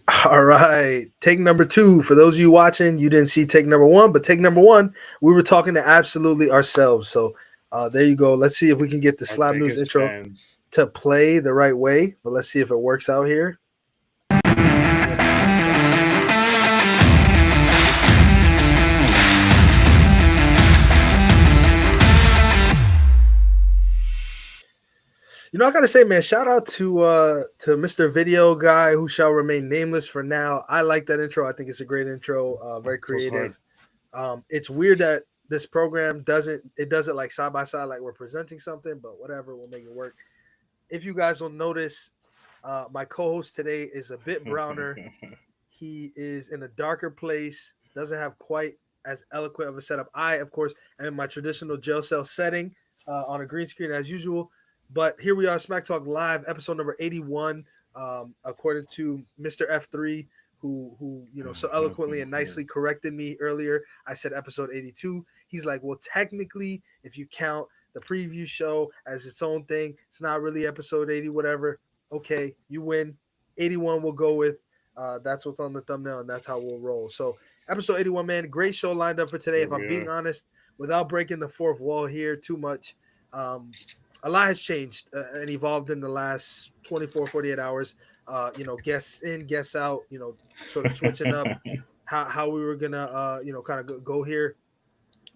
All right. Take number two. For those of you watching, you didn't see take number one, but take number one, we were talking to absolutely ourselves. So there you go. Let's see if we can get the Our Slab News biggest intro fans. to play the right way. But let's see if it works out here. I gotta say, man, shout out to Mr. Video Guy who shall remain nameless for now. I like that intro. I think it's a great intro, very creative. It's weird that this program does it like side by side, like we're presenting something, but whatever, we'll make it work. If you guys will notice, my co-host today is a bit browner. He is in a darker place, doesn't have quite as eloquent of a setup. I, of course, am in my traditional jail cell setting on a green screen as usual. But here we are, Smack Talk Live, episode number 81, according to Mr. F3, who so eloquently and nicely corrected me earlier. I said episode 82. He's like, well, technically, if you count the preview show as its own thing, it's not really episode 80, whatever. Okay, you win. 81 we'll go with. That's what's on the thumbnail, and that's how we'll roll. So, episode 81, man, great show lined up for today. If I'm being honest, without breaking the fourth wall here too much, a lot has changed and evolved in the last 24, 48 hours. Guests in, guests out, sort of switching up how we were going to, kind of go here.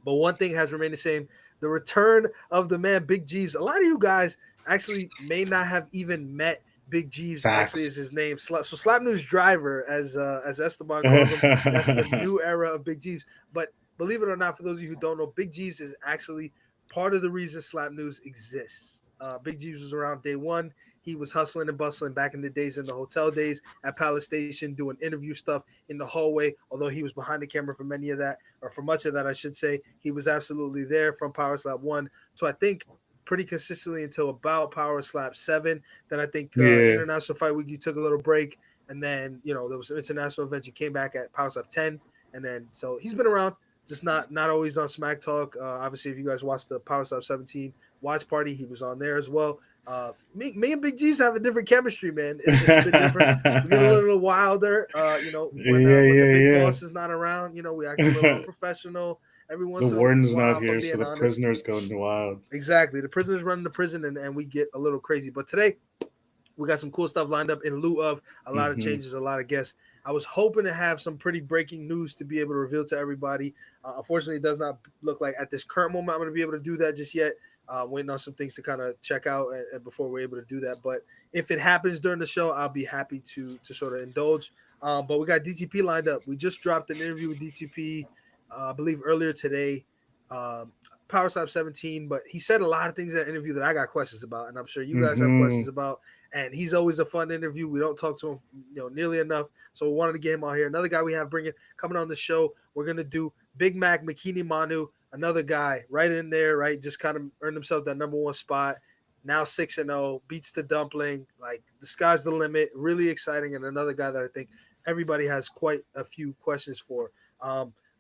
But one thing has remained the same. The return of the man, Big Jeeves. A lot of you guys actually may not have even met Big Jeeves. Facts. Actually is his name. So Slap News Driver, as Esteban calls him. That's the new era of Big Jeeves. But believe it or not, for those of you who don't know, Big Jeeves is actually part of the reason Slap News exists. Big Jeeves was around day one. He was hustling and bustling back in the days, in the hotel days at Palace Station, doing interview stuff in the hallway. Although he was behind the camera for many of that, or for much of that, I should say, he was absolutely there from Power Slap 1. So I think pretty consistently until about Power Slap 7. Then I think International Fight Week, you took a little break. And then, there was some international events. You came back at Power Slap 10. And then, so he's been around. Just not always on Smack Talk. Obviously, if you guys watched the Power Slap 17 watch party, he was on there as well. Me and Big Jeeves have a different chemistry, man. It's a bit different. We get a little wilder. When the big boss is not around, we act a little professional. Every once the warden's not here, so the prisoners go wild. Exactly. The prisoners run the prison, and we get a little crazy. But today, we got some cool stuff lined up in lieu of a lot of changes, a lot of guests. I was hoping to have some pretty breaking news to be able to reveal to everybody. Unfortunately, it does not look like at this current moment I'm going to be able to do that just yet. Waiting on some things to kind of check out before we're able to do that. But if it happens during the show, I'll be happy to sort of indulge. But we got DTP lined up. We just dropped an interview with DTP, I believe earlier today. Power Slap 17, but he said a lot of things in that interview that I got questions about, and I'm sure you guys have questions about. And he's always a fun interview. We don't talk to him, nearly enough, so we wanted to get him on here. Another guy we have coming on the show, we're gonna do Big Mac Makini Manu, another guy right in there, right? Just kind of earned himself that number one spot. Now 6-0, beats the Dumpling. Like, the sky's the limit. Really exciting, and another guy that I think everybody has quite a few questions for.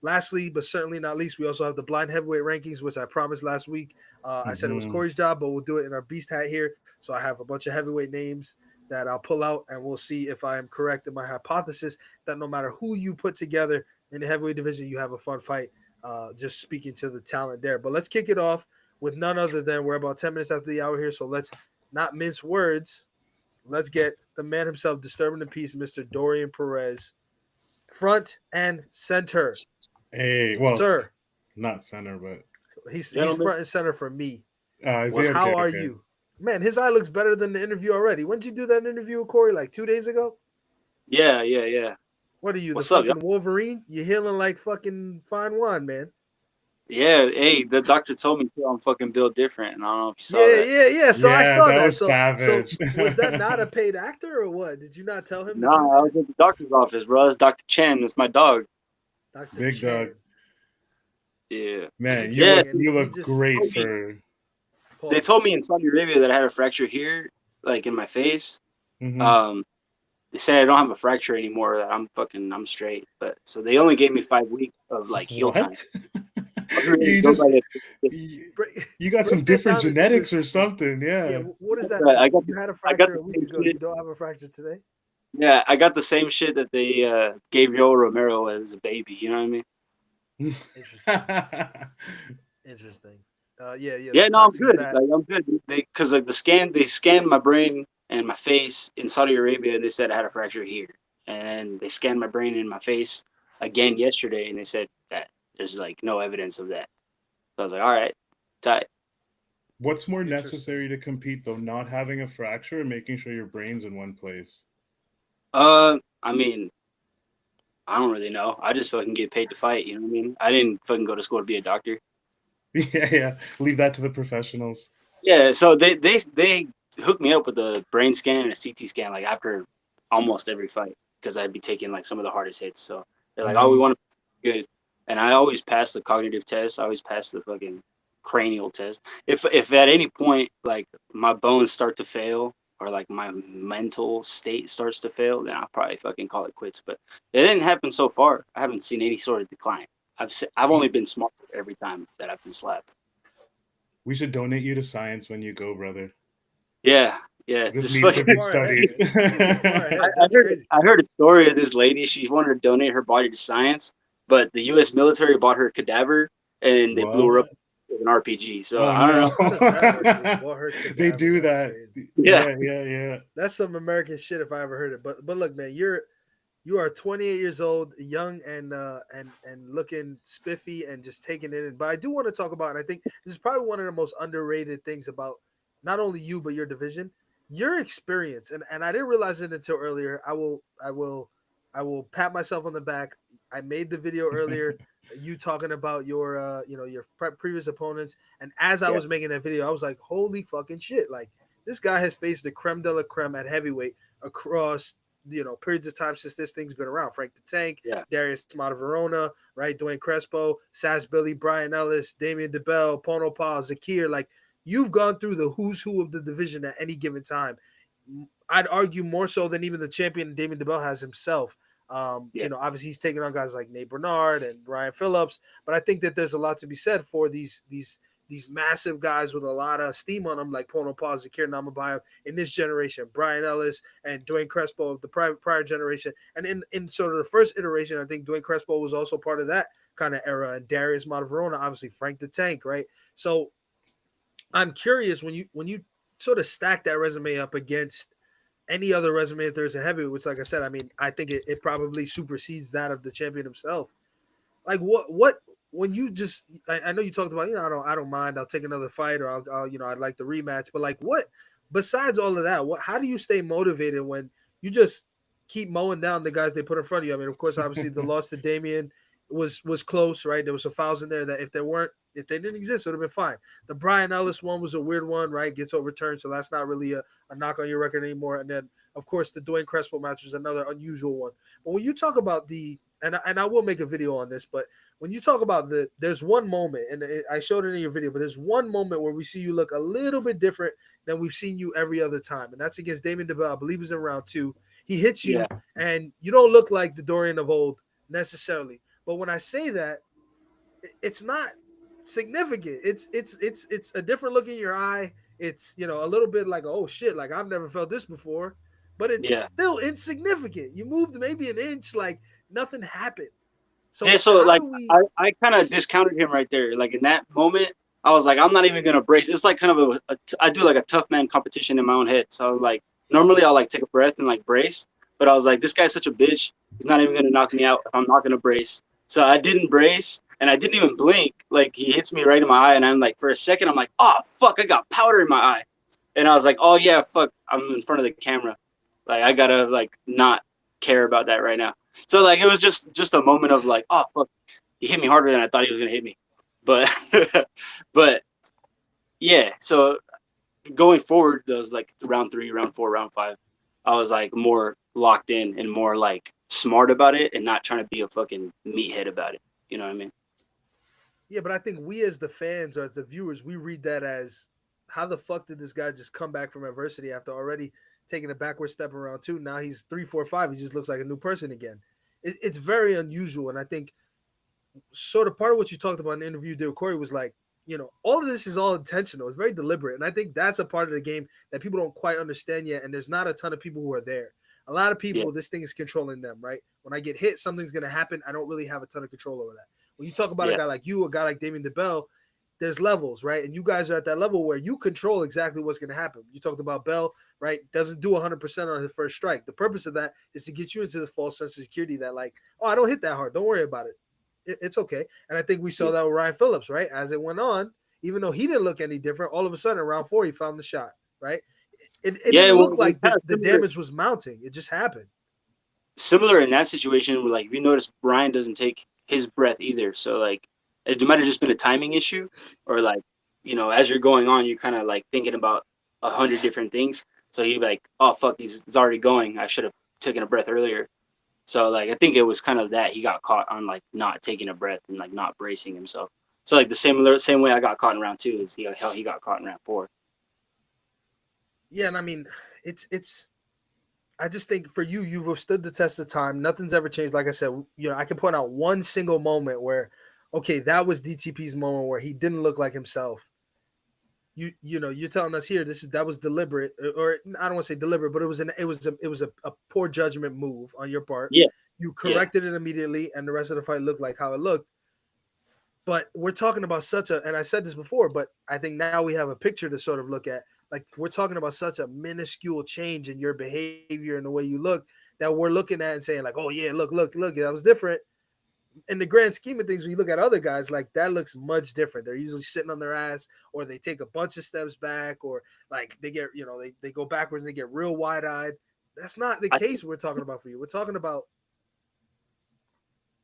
Lastly, but certainly not least, we also have the blind heavyweight rankings, which I promised last week. I said it was Corey's job, but we'll do it in our beast hat here. So I have a bunch of heavyweight names that I'll pull out, and we'll see if I am correct in my hypothesis that no matter who you put together in the heavyweight division, you have a fun fight, just speaking to the talent there. But let's kick it off with none other than, we're about 10 minutes after the hour here, so let's not mince words. Let's get the man himself, disturbing the peace, Mr. Dorian Perez, front and center. Hey, well, sir, not center, but he's front and center for me. Okay, how are you, man? His eye looks better than the interview already. When did you do that interview with Corey? Like 2 days ago? Yeah. What are you, What's the up, fucking Wolverine? You're healing like fucking fine wine, man. Yeah, hey, the doctor told me I'm fucking built different, and I don't know if you saw that. Yeah. So I saw that. Was savage. So was that not a paid actor or what? Did you not tell him? No, I was at the doctor's office, bro. It's Dr. Chen. It's my dog. Dr. Big Chen. dog. Yeah. Man, you look great for... They told me in Saudi Arabia that I had a fracture here, like in my face. They said I don't have a fracture anymore, that I'm straight. But so they only gave me 5 weeks of like heal time. You got some different genetics or something, yeah. What is that? I got you had a fracture a week ago. You don't have a fracture today? Yeah, I got the same shit that they gave Yoel Romero as a baby. You know what I mean? Interesting. Interesting. Yeah. Yeah, The no, I'm toxic good. bat. Like I'm good. Because like they scanned my brain and my face in Saudi Arabia, and they said I had a fracture here. And they scanned my brain and my face again yesterday, and they said that there's like no evidence of that. So I was like, all right, tight. What's more necessary to compete though? Not having a fracture or making sure your brain's in one place? I mean, I don't really know. I just fucking get paid to fight. You know what I mean? I didn't fucking go to school to be a doctor. Yeah. Leave that to the professionals. Yeah, so they hooked me up with a brain scan and a CT scan like after almost every fight because I'd be taking like some of the hardest hits. So they're like, "Oh, we want to good," and I always pass the cognitive test. I always pass the fucking cranial test. If at any point like my bones start to fail or like my mental state starts to fail, then I'll probably fucking call it quits. But it didn't happen so far. I haven't seen any sort of decline. I've only been smarter every time that I've been slapped. We should donate you to science when you go, brother. Yeah. This needs to be studied. I heard a story of this lady. She wanted to donate her body to science, but the U.S. military bought her cadaver and they blew her up with an RPG. So I don't know. How does that work? They do that. Yeah. That's some American shit if I ever heard it. But look, man, you are 28 years old, young and looking spiffy and just taking it in. But I do want to talk about, and I think this is probably one of the most underrated things about not only you but your division, your experience. And I didn't realize it until earlier. I will pat myself on the back. I made the video earlier. You talking about your your previous opponents, and as I was making that video, I was like, holy fucking shit! Like this guy has faced the creme de la creme at heavyweight across periods of time since this thing's been around. Frank the Tank, Darius Verona, right? Dwayne Crespo, Sass Billy, Brian Ellis, Damian DeBell, Pono Pal, Zakir. Like you've gone through the who's who of the division at any given time. I'd argue more so than even the champion Damian DeBell has himself. Obviously he's taking on guys like Nate Bernard and Ryan Phillips, but I think that there's a lot to be said for these massive guys with a lot of steam on them, like Pono Pal, Zakir Namabayev in this generation, Brian Ellis and Dwayne Crespo of the prior generation. And in sort of the first iteration, I think Dwayne Crespo was also part of that kind of era, and Darius Verona, obviously Frank the Tank, right? So I'm curious when you sort of stack that resume up against any other resume if there's a heavyweight, which, like I said, I mean, I think it probably supersedes that of the champion himself. Like what when you just, I know you talked about, I don't mind, I'll take another fight, or I'll I'd like the rematch, but like what besides all of that, how do you stay motivated when you just keep mowing down the guys they put in front of you? I mean, of course, obviously the loss to Damian was close, right? There was some fouls in there that if they didn't exist, it would have been fine. The Brian Ellis one was a weird one, right? Gets overturned, so that's not really a knock on your record anymore. And then, of course, the Dwayne Crespo match was another unusual one. But when you talk about and I will make a video on this, but when you talk about there's one moment, and I showed it in your video, but there's one moment where we see you look a little bit different than we've seen you every other time, and that's against Damian DeBell. I believe it's in round 2. He hits you, and you don't look like the Dorian of old necessarily. But when I say that, it's not significant. It's a different look in your eye. It's a little bit like, oh shit, like I've never felt this before, but it's still insignificant. You moved maybe an inch, like nothing happened. So like I kind of discounted him right there. Like in that moment, I was like, I'm not even gonna brace. It's like kind of I do like a tough man competition in my own head. So like normally I'll like take a breath and like brace, but I was like, this guy's such a bitch. He's not even gonna knock me out if I'm not gonna brace. So I didn't brace, and I didn't even blink. Like he hits me right in my eye, and I'm like, for a second, I'm like, oh fuck, I got powder in my eye, and I was like, oh yeah, fuck, I'm in front of the camera. Like I gotta like not care about that right now. So like it was just a moment of like, oh fuck, he hit me harder than I thought he was gonna hit me. But but yeah, so going forward, those like round 3, round 4, round 5, I was like more locked in and more like smart about it and not trying to be a fucking meathead about it. You know what I mean? Yeah, but I think we as the fans or as the viewers, we read that as, how the fuck did this guy just come back from adversity after already taking a backward step in round 2? Now he's 3, 4, 5. He just looks like a new person again. It's very unusual. And I think sort of part of what you talked about in the interview you did with Corey was like, all of this is all intentional. It's very deliberate. And I think that's a part of the game that people don't quite understand yet. And there's not a ton of people who are there. A lot of people, this thing is controlling them, right? When I get hit, something's going to happen. I don't really have a ton of control over that. When you talk about a guy like you, a guy like Damian DeBell, there's levels, right? And you guys are at that level where you control exactly what's going to happen. You talked about Bell, right? Doesn't do 100% on his first strike. The purpose of that is to get you into this false sense of security that like, oh, I don't hit that hard. Don't worry about it. It's okay. And I think we saw that with Ryan Phillips, right? As it went on, even though he didn't look any different, all of a sudden, round 4, he found the shot, right? It didn't look like the damage was mounting. It just happened. Similar in that situation, where, like, we noticed Brian doesn't take his breath either. So, like, it might have just been a timing issue, or, like, you know, as you're going on, you're kind of, like, thinking about 100 different things. So you're like, oh, fuck, he's already going. I should have taken a breath earlier. So, like, I think it was kind of that he got caught on, like, not taking a breath and, like, not bracing himself. So, like, the same way I got caught in round 2 is how he got caught in round 4. Yeah, and I mean, it's. I just think for you, you've withstood the test of time. Nothing's ever changed. Like I said, you know, I can point out one single moment where, okay, that was DTP's moment where he didn't look like himself. You know, you're telling us here that was deliberate, or I don't want to say deliberate, but it was a poor judgment move on your part. Yeah, you corrected it immediately, and the rest of the fight looked like how it looked. But we're talking about and I said this before, but I think now we have a picture to sort of look at. Like, we're talking about such a minuscule change in your behavior and the way you look that we're looking at and saying, like, oh, yeah, look, that was different. In the grand scheme of things, when you look at other guys, like, that looks much different. They're usually sitting on their ass, or they take a bunch of steps back, or, like, they get, you know, they go backwards and they get real wide-eyed. That's not the case we're talking about for you. We're talking about.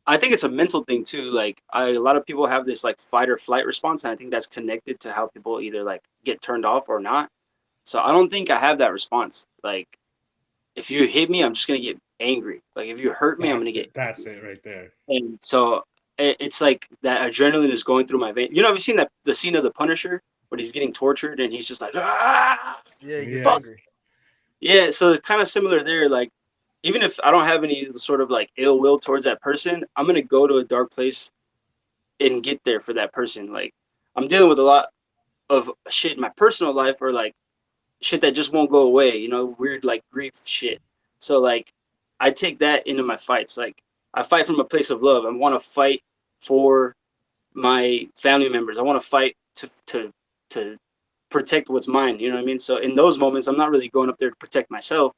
I think it's a mental thing, too. Like, a lot of people have this, like, fight or flight response, and I think that's connected to how people either, like, get turned off or not. So I don't think I have that response. Like, if you hit me, I'm just going to get angry. Like, if you hurt me, I'm going to get. That's it right there. And so it's like that adrenaline is going through my vein. You know, have you seen the scene of The Punisher when he's getting tortured and he's just like, ah! Yeah, he gets angry. Yeah, so it's kind of similar there. Like, even if I don't have any sort of, like, ill will towards that person, I'm going to go to a dark place and get there for that person. Like, I'm dealing with a lot of shit in my personal life, or, like, shit that just won't go away, you know, weird, like, grief shit. So, like, I take that into my fights. Like, I fight from a place of love. I want to fight for my family members. I want to fight to protect what's mine, you know what I mean? So in those moments, I'm not really going up there to protect myself.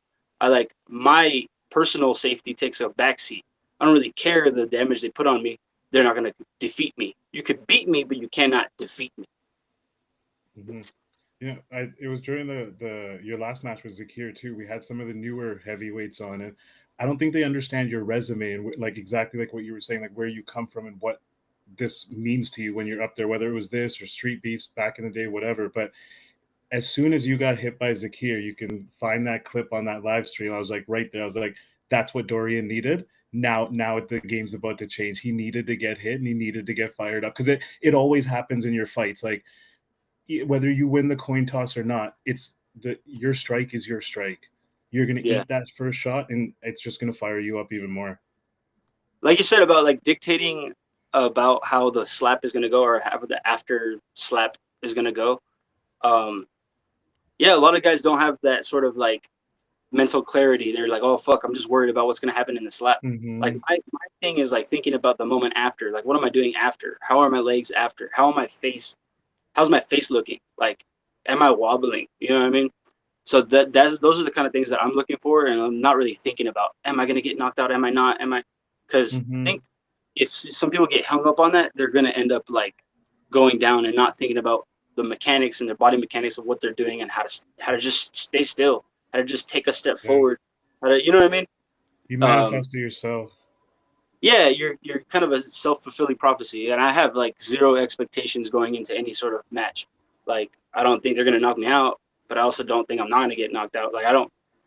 My personal safety takes a backseat. I don't really care the damage they put on me. They're not going to defeat me. You could beat me, but you cannot defeat me. Mm-hmm. Yeah, it was during your last match with Zakir too. We had some of the newer heavyweights on it. I don't think they understand your resume and, like, exactly like what you were saying, like where you come from and what this means to you when you're up there, whether it was this or street beefs back in the day, whatever. But as soon as you got hit by Zakir, you can find that clip on that live stream. I was like, right there. I was like, that's what Dorian needed. Now the game's about to change. He needed to get hit and he needed to get fired up, because it always happens in your fights. Like, whether you win the coin toss or not, your strike is your strike. You're going to eat that first shot, and it's just going to fire you up even more. Like you said about, like, dictating about how the slap is going to go, or how the after slap is going to go. Yeah, a lot of guys don't have that sort of, like, mental clarity. They're like, oh, fuck, I'm just worried about what's going to happen in the slap. Mm-hmm. Like, my thing is, like, thinking about the moment after. Like, what am I doing after? How are my legs after? How's my face looking? Like, am I wobbling? You know what I mean? So those are the kind of things that I'm looking for, and I'm not really thinking about, am I going to get knocked out? Am I not? Because I think if some people get hung up on that, they're going to end up, like, going down and not thinking about the mechanics and their body mechanics of what they're doing, and how to just stay still, how to just take a step forward. You know what I mean? You manifest it yourself. Yeah, you're kind of a self-fulfilling prophecy, and I have, like, zero expectations going into any sort of match. Like, I don't think they're going to knock me out, but I also don't think I'm not going to get knocked out. Like,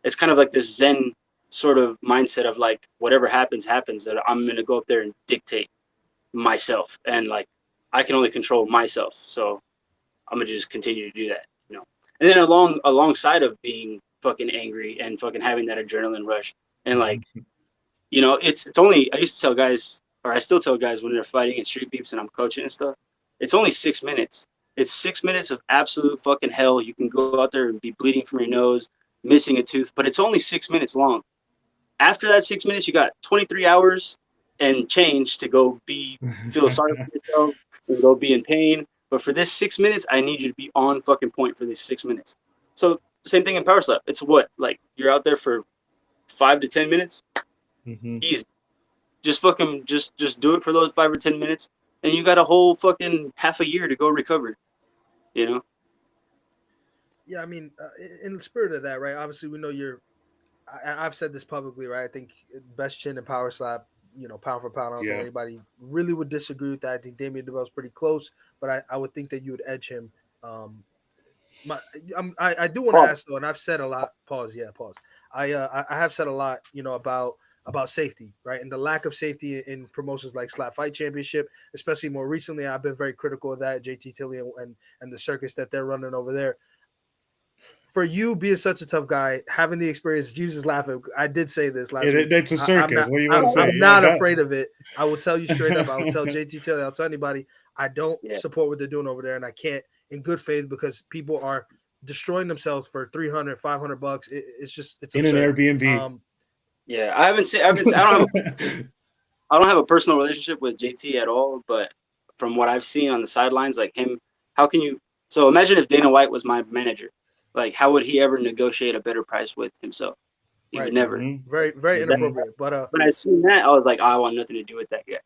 it's kind of like this Zen sort of mindset of, like, whatever happens, that I'm going to go up there and dictate myself, and, like, I can only control myself. So I'm going to just continue to do that, you know? And then alongside of being fucking angry and fucking having that adrenaline rush, and, like, you know, it's only, I used to tell guys, or I still tell guys when they're fighting in street beefs and I'm coaching and stuff, it's only 6 minutes. It's 6 minutes of absolute fucking hell. You can go out there and be bleeding from your nose, missing a tooth, but it's only 6 minutes long. After that 6 minutes, you got 23 hours and change to go feel sorry for yourself and go be in pain. But for this 6 minutes, I need you to be on fucking point for these 6 minutes. So same thing in power slap. It's what, like, you're out there for 5 to 10 minutes. Easy. Just fucking just do it for those 5 or 10 minutes, and you got a whole fucking half a year to go recover. You know. Yeah, I mean, in the spirit of that, right? Obviously, we know I've said this publicly, right? I think best chin and power slap, pound for pound. I don't think anybody really would disagree with that. I think Damian DeBell's pretty close, but I would think that you would edge him. I do want to ask though, and I've said a lot. Pause. I have said a lot, about safety, right? And the lack of safety in promotions like Slap Fight Championship, especially more recently. I've been very critical of that, JT Tilly and the circus that they're running over there. For you being such a tough guy, having the experience, Jeeves is laughing. I did say this last week. It's a circus. What do you want to say? I'm not afraid of it. I will tell you straight up. I will tell JT Tilly. I'll tell anybody. I don't support what they're doing over there, and I can't in good faith because people are destroying themselves for $300, $500. It's in absurd. An Airbnb. I don't have a personal relationship with JT at all, but from what I've seen on the sidelines, like him, how can you? So imagine if Dana White was my manager. Like, how would he ever negotiate a better price with himself? He would never. Very, very inappropriate. But when I seen that, I was like, I want nothing to do with that guy.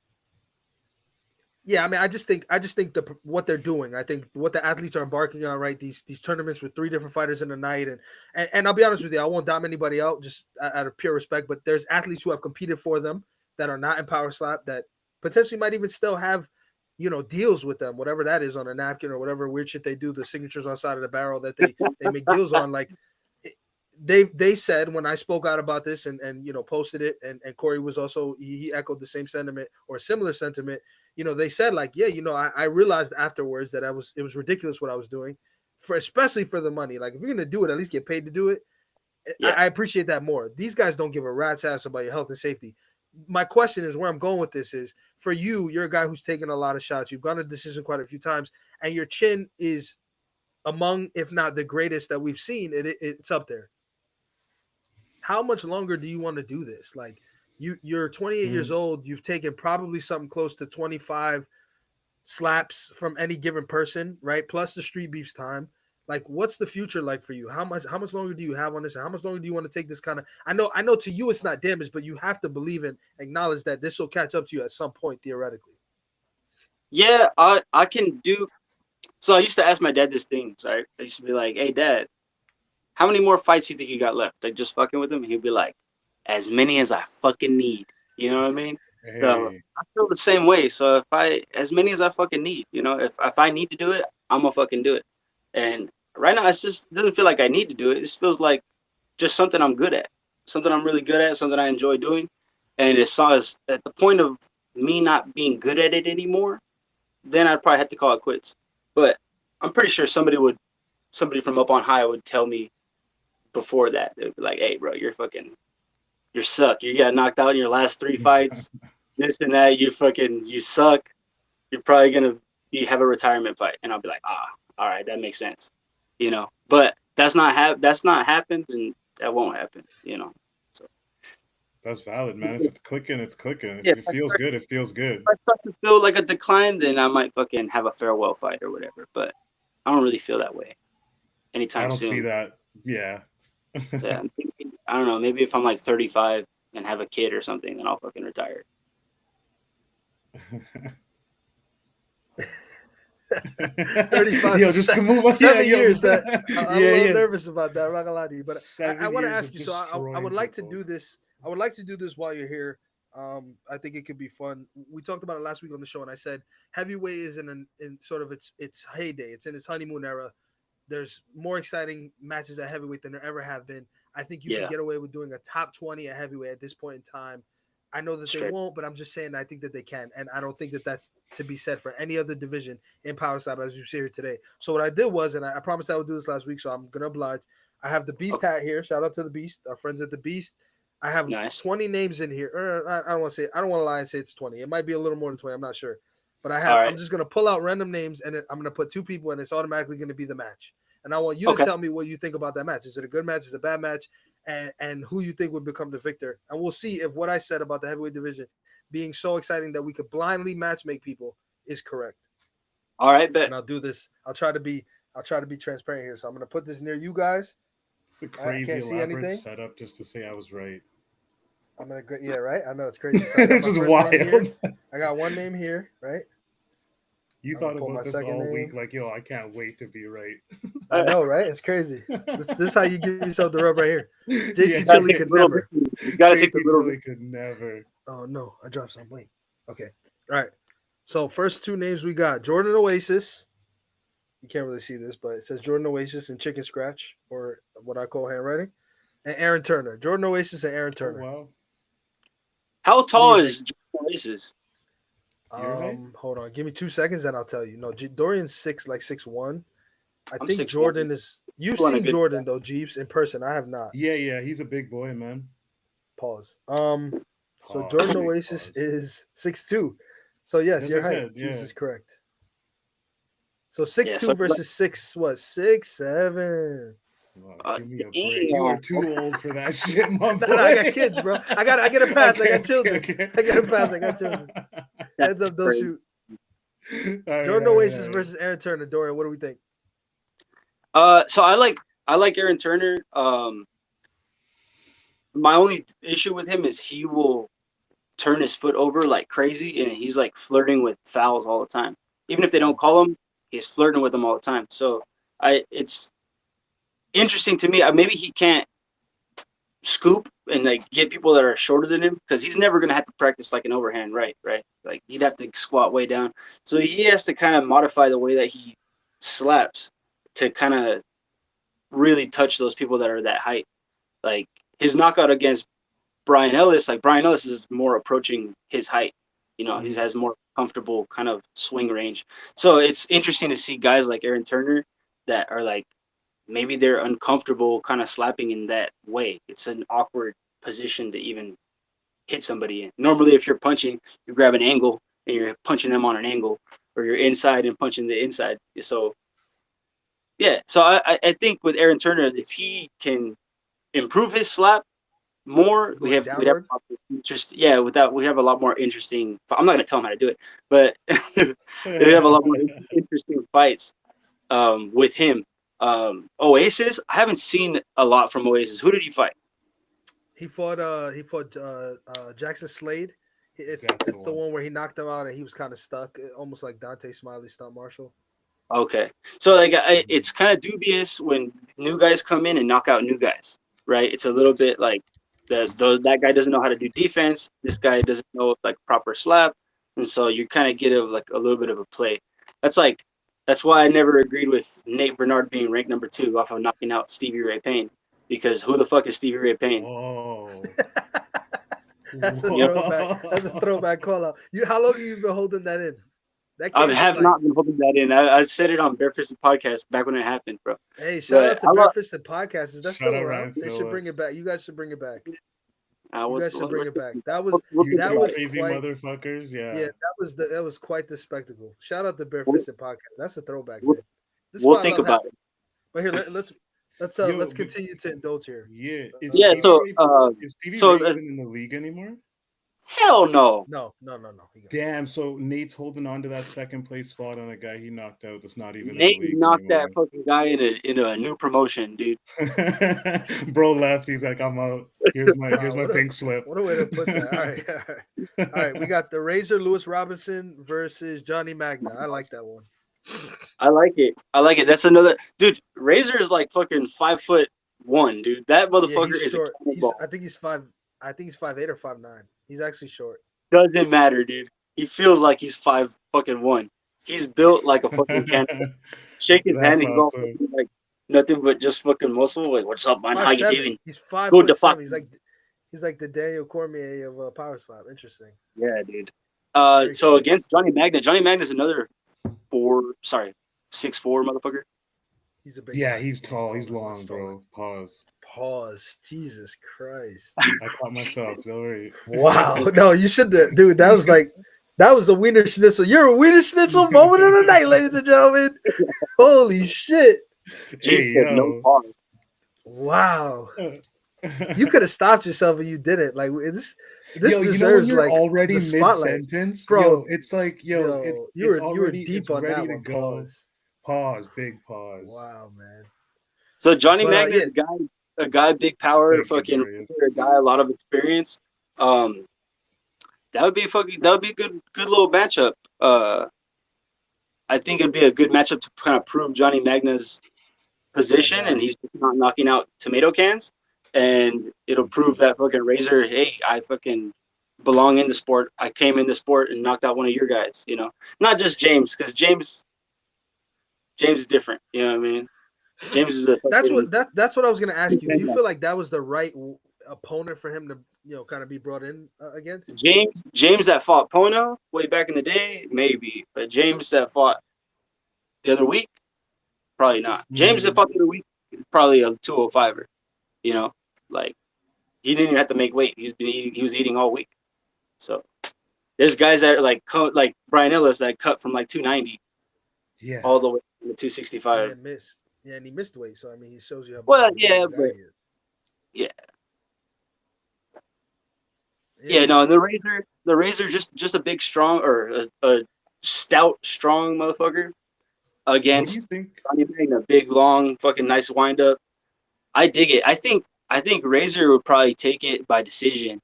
Yeah, I mean, I just think what they're doing. I think what the athletes are embarking on, right? These tournaments with 3 different fighters in a night, and I'll be honest with you, I won't dime anybody out just out of pure respect. But there's athletes who have competed for them that are not in power slap that potentially might even still have, deals with them, whatever that is on a napkin or whatever weird shit they do, the signatures on the side of the barrel that they make deals on. Like they said when I spoke out about this and posted it, and Corey was also he echoed the same sentiment or similar sentiment. They said like, I realized afterwards that it was ridiculous what I was doing, especially for the money. Like if you're gonna do it, at least get paid to do it. Yeah. I appreciate that more. These guys don't give a rat's ass about your health and safety. My question is where I'm going with this is for you, you're a guy who's taken a lot of shots. You've gone to decision quite a few times, and your chin is among, if not the greatest that we've seen. It's up there. How much longer do you want to do this? Like you're 28 years old. You've taken probably something close to 25 slaps from any given person, right? Plus the street beefs time. Like, what's the future like for you? How much longer do you have on this? And how much longer do you want to take this kind of? I know to you it's not damage, but you have to believe and acknowledge that this will catch up to you at some point theoretically. Yeah, I can do. So I used to ask my dad this thing. Right? I used to be like, "Hey, Dad, how many more fights do you think you got left?" Like just fucking with him, and he'd be like, "As many as I fucking need." You know what I mean? Hey. So I feel the same way. So as many as I fucking need, if I need to do it, I'm gonna fucking do it. And right now, it doesn't feel like I need to do it. It just feels like just something I'm good at, something I'm really good at, something I enjoy doing. And it's at the point of me not being good at it anymore, then I'd probably have to call it quits. But I'm pretty sure somebody from up on high would tell me before that. They'd be like, "Hey, bro, you suck. You got knocked out in your last 3 fights. This and that. You suck. You're probably gonna have a retirement fight." And I'll be like, all right, that makes sense, But that's not happened, and that won't happen, So that's valid, man. If it's clicking, it's clicking. If it feels good, it feels good. If I start to feel like a decline, then I might fucking have a farewell fight or whatever. But I don't really feel that way anytime soon. I don't see that. Yeah. Yeah, I'm thinking, I don't know. Maybe if I'm like 35 and have a kid or something, then I'll fucking retire. 35, yo, just move on. 7 years. I'm a little nervous about that. I'm not gonna lie to you, but I want to ask you. So I would like to do this. I would like to do this while you're here. I think it could be fun. We talked about it last week on the show, and I said heavyweight is in sort of its heyday. It's in its honeymoon era. There's more exciting matches at heavyweight than there ever have been. I think you can get away with doing a top 20 at heavyweight at this point in time. I know that they won't, but I'm just saying I think that they can. And I don't think that that's to be said for any other division in power slap as you see here today. So what I did was, and I promised I would do this last week, so I'm going to oblige. I have the Beast hat here. Shout out to the Beast, our friends at the Beast. I have 20 names in here. I don't want to lie and say it's 20. It might be a little more than 20. I'm not sure. But I'm just going to pull out random names, and I'm going to put 2 people, and it's automatically going to be the match. And I want you to tell me what you think about that match. Is it a good match? Is it a bad match? and who you think would become the victor. And we'll see if what I said about the heavyweight division being so exciting that we could blindly match make people is correct. All right, bet. And I'll do this. I'll try to be transparent here. So I'm gonna put this near you guys. It's a crazy elaborate setup just to say I was right. I'm gonna right. I know it's crazy. So This is wild. I got one name here, right? You thought about this all week, like, yo, I can't wait to be right. I know, right? It's crazy. This is how you give yourself the rub right here. JT Tilly could never. You gotta take the little. Could never. Oh no, I dropped some link. Okay, all right. So first two names we got Jordan Oasis. You can't really see this, but it says Jordan Oasis and Chicken Scratch, or what I call handwriting, and Aaron Turner. Jordan Oasis and Aaron Turner. Oh, wow. How tall is Jordan Oasis? Hold on. Give me 2 seconds and I'll tell you. No, Dorian's 6'1". I think 6'1". Jordan is. You've seen Jordan though, Jeeves, in person. I have not. Yeah, he's a big boy, man. Pause. So Jordan Oasis is 6'2". So yes, your height. Jeeves is correct. So 6'2" versus 6'7". Give me a break. You are too old for that shit, my boy. No, I got kids, bro. I get a pass. I got children. I get a pass. I got children. Heads up, don't shoot. Jordan Oasis versus Aaron Turner. Dorian, what do we think? So I like Aaron Turner. My only issue with him is he will turn his foot over like crazy, and he's like flirting with fouls all the time. Even if they don't call him, he's flirting with them all the time. So it's interesting to me. Maybe he can't scoop and like get people that are shorter than him, because he's never gonna have to practice like an overhand right. Like he'd have to squat way down. So he has to kind of modify the way that he slaps to kind of really touch those people that are that height. Like his knockout against Brian Ellis, like Brian Ellis is more approaching his height. You know, he has more comfortable kind of swing range. So it's interesting to see guys like Aaron Turner that are like, maybe they're uncomfortable kind of slapping in that way. It's an awkward position to even hit somebody in. Normally, if you're punching, you grab an angle and you're punching them on an angle, or you're inside and punching the inside. So, yeah. So I think with Aaron Turner, if he can improve his slap more, we have interest. Yeah, we have a lot more interesting. I'm not gonna tell him how to do it, but we have a lot more interesting fights with him. Oasis, I haven't seen a lot from Oasis. Who did he fight? He fought Jackson Slade. It's the one where he knocked him out and he was kind of stuck, almost like Dante Smiley stunt Marshall. Okay, so like it's kind of dubious when new guys come in and knock out new guys, right? It's a little bit like that guy doesn't know how to do defense. This guy doesn't know like proper slap, and so you kind of get a little bit of a play. That's why I never agreed with Nate Bernard being ranked number 2 off of knocking out Stevie Ray Payne, because who the fuck is Stevie Ray Payne? Oh, that's a throwback call out. How long have you been holding that in? I have not been holding that in. I said it on Barefisted Podcast back when it happened, bro. Hey, shout out to Barefisted Podcast. Is that still around? They should bring it back. You guys should bring it back. You guys should bring it back. That was crazy motherfuckers. Yeah, that was quite the spectacle. Shout out to Barefisted Podcast. That's a throwback. Man. We'll think about it. But here, let's continue to indulge here. Yeah. Is Stevie Ray even in the league anymore? Hell no. No. Damn. So Nate's holding on to that second place spot on a guy he knocked out. That's not even. Nate knocked that fucking guy in a new promotion, dude. Bro left. He's like, I'm out. Here's my pink slip. What a way to put that. All right. We got the Razor Lewis Robinson versus Johnny Magna. I like that one. I like it. That's another dude. Razor is like fucking 5'1", dude. That motherfucker is short. I think he's 5'8" or 5'9". He's actually short. Doesn't matter, dude. He feels like he's 5'1". He's built like a fucking cannon. Shake his hand. He's all like nothing but just fucking muscle. Like, what's up, man? How you doing? He's 5'7". He's like the Daniel Cormier of Power Slap. Interesting. Yeah, dude. So against Johnny Magna's another 6'4" motherfucker. He's a big. Yeah, he's tall. He's long, bro. Pause. Jesus Christ. I caught myself. Don't worry. Wow. No, you should have, dude. That was a Wiener Schnitzel. You're a Wiener Schnitzel moment of the night, ladies and gentlemen. Holy shit. Hey, yo. Wow. You could have stopped yourself and you didn't. Like this when deserves you're like already the spotlight, mid-sentence, bro. It's like, it's you were already deep it's on ready that to one. go. Pause, big pause. Wow, man. So Johnny But, Magnet, a guy, big power, Thank you, fucking Dorian. a guy, a lot of experience. That would be a good little matchup. I think it'd be a good matchup to kind of prove Johnny Magna's position, and he's not knocking out tomato cans, and it'll prove that fucking Razor, hey, I fucking belong in the sport. I came in the sport and knocked out one of your guys. Not just James, because James is different. You know what I mean? James is that's what I was gonna ask you. Do you feel like that was the right opponent for him to kind of be brought in against? James that fought Pono way back in the day, maybe, but James that fought the other week, probably not. James that fought the other week, probably a 205er. Like he didn't even have to make weight. He was eating all week. So there's guys that are like Brian Ellis that cut from like 290, all the way to 265. And missed. Yeah, and he missed weight. So I mean, he shows you how. Well, yeah, but yeah. Yeah, no, the Razor, just a big, strong, or a stout, strong motherfucker against Johnny Magna, big, long, fucking nice wind up. I dig it. I think Razor would probably take it by decision,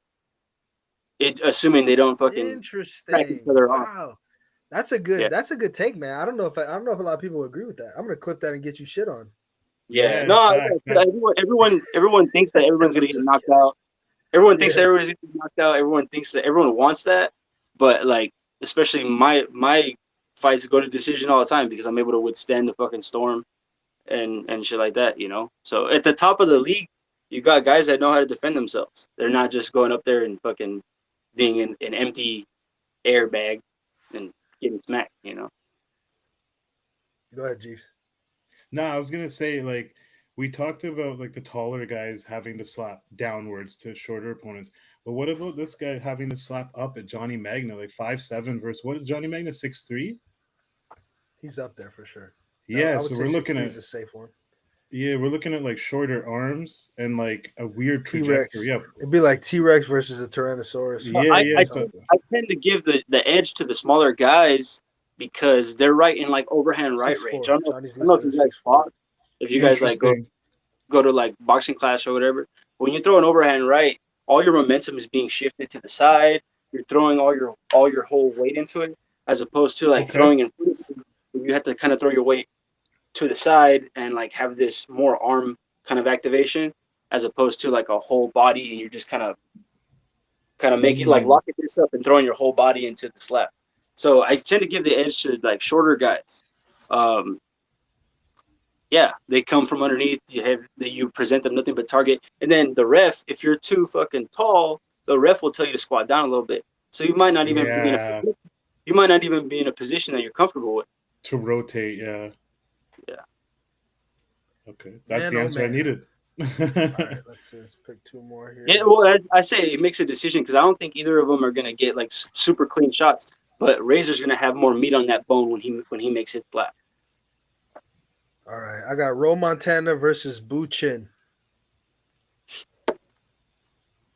assuming they don't fucking crack each other off. Wow, that's a good take, man. I don't know if a lot of people would agree with that. I'm gonna clip that and get you shit on. Yeah, no, everyone thinks that everyone's gonna get knocked out. Everyone thinks that everyone's getting knocked out. Everyone thinks that everyone wants that, but like, especially my fights go to decision all the time because I'm able to withstand the fucking storm and shit like that. So at the top of the league, you got guys that know how to defend themselves. They're not just going up there and fucking being in an empty airbag and getting smacked. Go ahead, Jeeves. No, I was gonna say, like, we talked about like the taller guys having to slap downwards to shorter opponents, but what about this guy having to slap up at Johnny Magna, like 5'7" versus what is Johnny Magna, 6'3"? He's up there for sure. Yeah, so we're looking at a safe one. Yeah, we're looking at like shorter arms and like a weird trajectory. Yeah, it'd be like T-Rex versus a Tyrannosaurus. I tend to give the edge to the smaller guys because they're right in like overhand right range. I don't know if you guys fought. If you guys like go to like boxing class or whatever, when you throw an overhand right, all your momentum is being shifted to the side. You're throwing all your whole weight into it, as opposed to like throwing in. You have to kind of throw your weight to the side and like have this more arm kind of activation, as opposed to like a whole body, and you're just kind of making like locking this up and throwing your whole body into the slap. So I tend to give the edge to like shorter guys. Yeah, they come from underneath. You present them nothing but target, and then the ref, if you're too fucking tall, the ref will tell you to squat down a little bit. So you might not even be in a position that you're comfortable with to rotate. Yeah. Okay, that's the answer I needed. All right, let's just pick two more here. Yeah, well, I say it makes a decision because I don't think either of them are gonna get like super clean shots, but Razor's gonna have more meat on that bone when he makes it flat. All right, I got Ro Montana versus Buchin.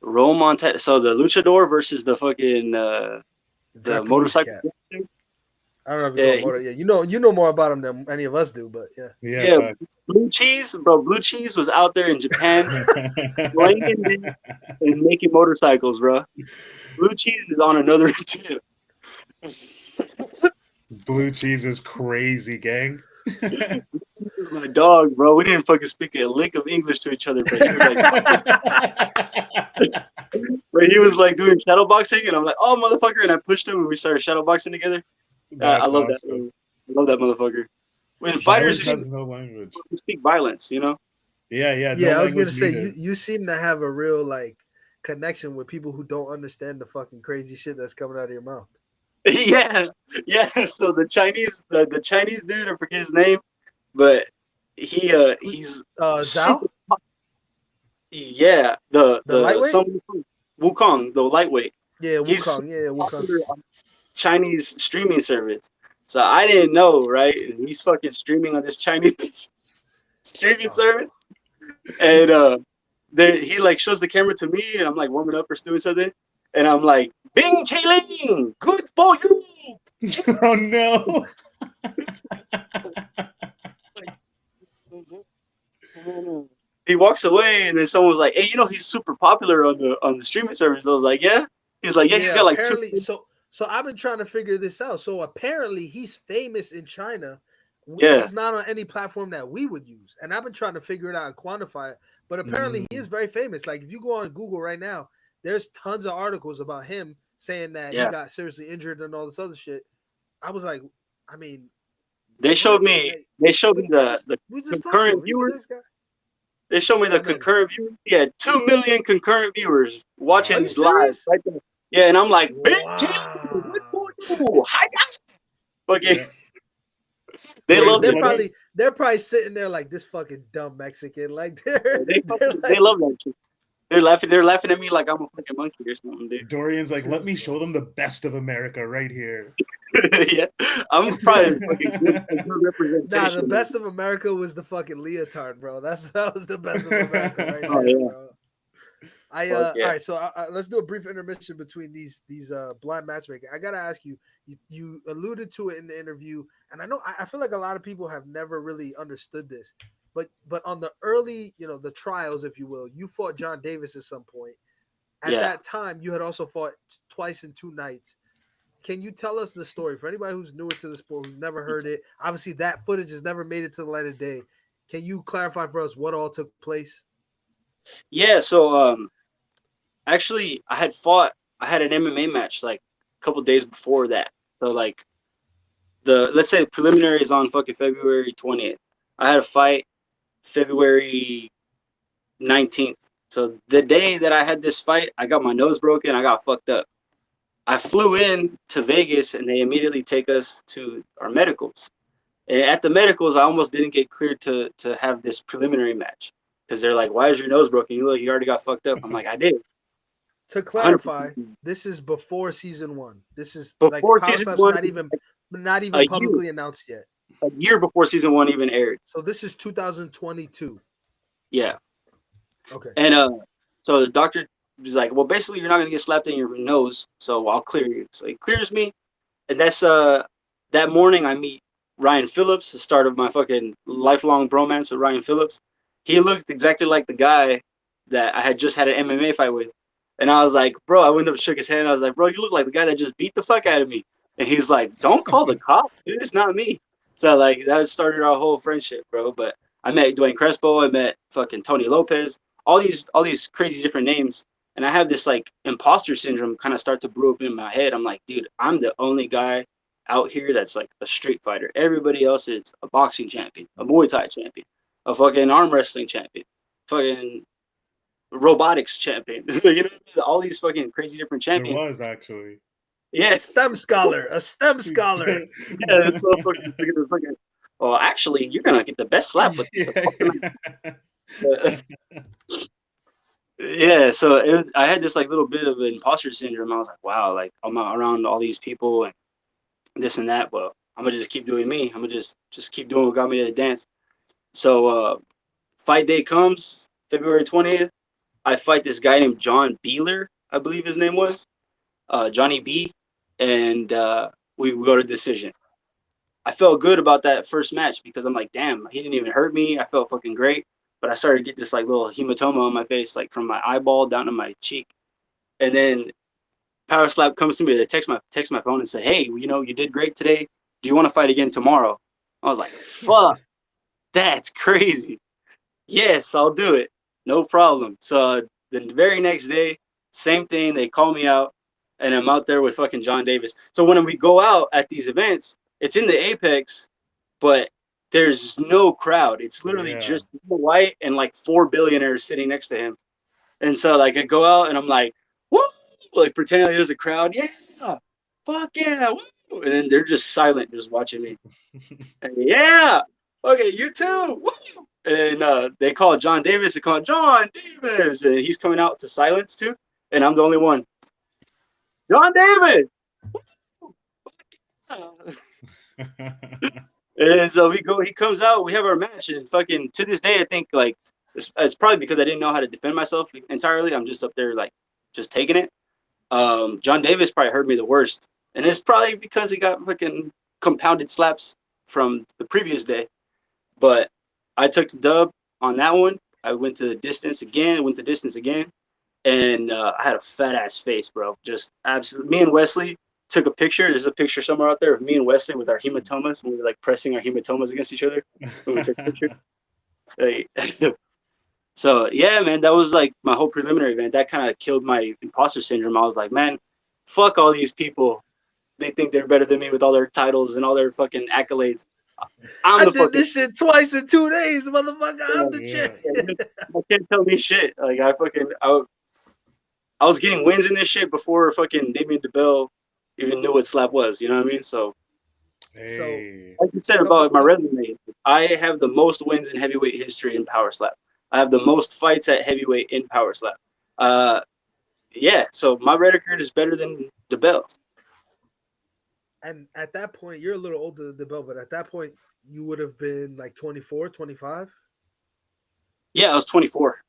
Ro Montana, so the luchador versus the fucking the motorcycle. I don't know if you know motor. You know more about him than any of us do, but yeah. Blue Cheese, bro. Blue Cheese was out there in Japan, and making motorcycles, bro. Blue Cheese is on another tip. Blue Cheese is crazy, gang. This is my dog, bro. We didn't fucking speak a lick of English to each other, but he was like, doing shadow boxing, and I'm like, oh motherfucker, and I pushed him, and we started shadow boxing together. I love that. I love that motherfucker. When fighters has no language, speak violence, Yeah. I was gonna say you seem to have a real like connection with people who don't understand the fucking crazy shit that's coming out of your mouth. Yeah. So the Chinese dude, I forget his name, but he's Zhao. Yeah, the lightweight? Wukong, the lightweight. Yeah, Wukong. Chinese streaming service. So I didn't know, right? And he's fucking streaming on this Chinese streaming service. And he like shows the camera to me, and I'm like warming up or doing something, and I'm like, Bing Chailing, good for you. Oh no. He walks away, and then someone was like, "Hey, he's super popular on the streaming service." I was like, "Yeah." He's like, "Yeah, he's got like apparently." So I've been trying to figure this out. So apparently he's famous in China, just not on any platform that we would use. And I've been trying to figure it out and quantify it. But apparently he is very famous. Like if you go on Google right now, there's tons of articles about him saying that he got seriously injured and all this other shit. I was like, I mean, they showed me the concurrent viewers. They showed me the concurrent viewers. Yeah, 2 million concurrent viewers watching live right there. Yeah, and I'm like, they're probably sitting there like this fucking dumb Mexican. Like they love that shit. They're laughing at me like I'm a fucking monkey or something, dude. Dorian's like, let me show them the best of America right here. Yeah, I'm probably fucking good representation. Nah, the best of America was the fucking leotard, bro. That was the best of America right there, bro. All right, so let's do a brief intermission between these blind matchmaking. I gotta ask you, you alluded to it in the interview, and I feel like a lot of people have never really understood this, but on the early, the trials, if you will, you fought John Davis at some point. At that time, you had also fought twice in 2 nights. Can you tell us the story for anybody who's newer to the sport, who's never heard it? Obviously, that footage has never made it to the light of day. Can you clarify for us what all took place? Yeah, so actually, I had an MMA match like a couple days before that. So like let's say the preliminary is on fucking February 20th. I had a fight February 19th. So the day that I had this fight, I got my nose broken. I got fucked up. I flew in to Vegas, and they immediately take us to our medicals. And at the medicals, I almost didn't get cleared to have this preliminary match because they're like, "Why is your nose broken? You already got fucked up." I'm like, "I did." To clarify, 100%. This is before season 1. This is before like season 1, not even publicly announced yet. A year before season 1 even aired. So this is 2022. Yeah. Okay. And so the doctor was like, "Well, basically, you're not gonna get slapped in your nose, so I'll clear you." So he clears me, and that's that morning I meet Ryan Phillips, the start of my fucking lifelong bromance with Ryan Phillips. He looked exactly like the guy that I had just had an MMA fight with. And I was like, "Bro," I went up and shook his hand. I was like, "Bro, you look like the guy that just beat the fuck out of me." And he's like, "Don't call the cop, dude. It's not me." So like that started our whole friendship, bro. But I met Dwayne Crespo. I met fucking Tony Lopez. All these crazy different names. And I have this like imposter syndrome kind of start to brew up in my head. I'm like, dude, I'm the only guy out here that's like a street fighter. Everybody else is a boxing champion, a Muay Thai champion, a fucking arm wrestling champion, fucking robotics champion. All these fucking crazy different champions. There was actually. Yes. A STEM scholar. Yeah, it's so fucking. Well, actually, you're gonna get the best slap with. Yeah, so I had this like little bit of imposter syndrome. I was like, wow, like I'm around all these people and this and that. Well, I'm gonna just keep doing me. I'm gonna just keep doing what got me to the dance. So fight day comes, February 20th. I fight this guy named John Beeler, I believe his name was, Johnny B, and we go to decision. I felt good about that first match because I'm like, damn, he didn't even hurt me. I felt fucking great. But I started to get this like little hematoma on my face, like from my eyeball down to my cheek. And then Power Slap comes to me. They text my phone and say, "Hey, you did great today. Do you want to fight again tomorrow?" I was like, "Fuck, that's crazy. Yes, I'll do it. No problem." So the very next day, same thing. They call me out, and I'm out there with fucking John Davis. So when we go out at these events, it's in the Apex, but there's no crowd. It's literally just White and like 4 billionaires sitting next to him. And so like I go out and I'm like, woo, like pretending like there's a crowd. Yeah, fuck yeah. Woo. And then they're just silent, just watching me. And yeah, okay, you too. Woo. And they call John Davis. They call John Davis. And he's coming out to silence too. And I'm the only one. John Davis. Woo. Yeah. And so he comes out, we have our match, and fucking to this day, I think like It's probably because I didn't know how to defend myself entirely. I'm just up there like just taking it. John Davis probably hurt me the worst, and it's probably because he got fucking compounded slaps from the previous day. But I took the dub on that one. I went the distance again, and I had a fat ass face, bro. Just absolutely. Me and Wesley took a picture. There's a picture somewhere out there of me and Wesley with our hematomas. We were like pressing our hematomas against each other when we took a picture. Like, so yeah, man, that was like my whole preliminary, man. That kind of killed my imposter syndrome. I was like, man, fuck all these people. They think they're better than me with all their titles and all their fucking accolades. I did this shit twice in 2 days, motherfucker. I'm the champ. I can't tell me shit. Like I was getting wins in this shit before fucking Damien DeBell even knew what slap was. You know what I mean? So like you said about my resume, I have the most wins in heavyweight history in power slap. I have the most fights at heavyweight in power slap. Yeah, so my record is better than DeBell's. And at that point, you're a little older than DeBell, but at that point, you would have been like 24, 25? Yeah, I was 24.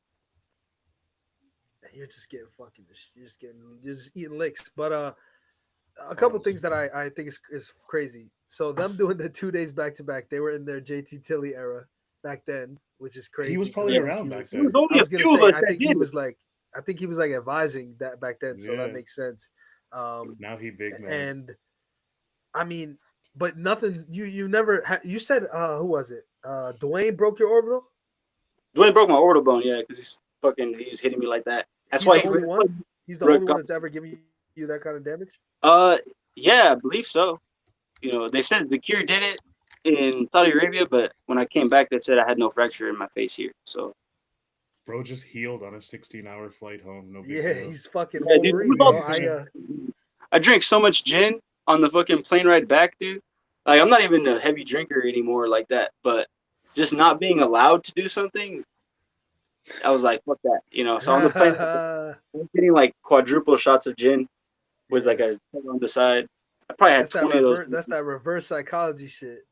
You're just getting you're just eating licks. But a couple things that I think is crazy. So them doing the 2 days back to back, they were in their JT Tilley era back then, which is crazy. He was probably around back then. I was gonna say, I think he was like advising that back then, so that makes sense. Now he big man. And I mean, but nothing. You never. You said who was it? Dwayne broke your orbital. Dwayne broke my orbital bone, yeah, because he was hitting me like that. That's why he's the only one. He's the only one that's ever given you that kind of damage. Yeah, I believe so. You know, they said the cure did it in Saudi Arabia, but when I came back, they said I had no fracture in my face here. So, bro, just healed on a 16-hour flight home. No big deal. He's fucking Wolverine, bro. I drank so much gin on the fucking plane ride back, dude. Like, I'm not even a heavy drinker anymore like that, but just not being allowed to do something, I was like, fuck that, you know. So on the plane, I'm getting like quadruple shots of gin with like a on the side. I probably had 20 of those. That's that reverse psychology shit.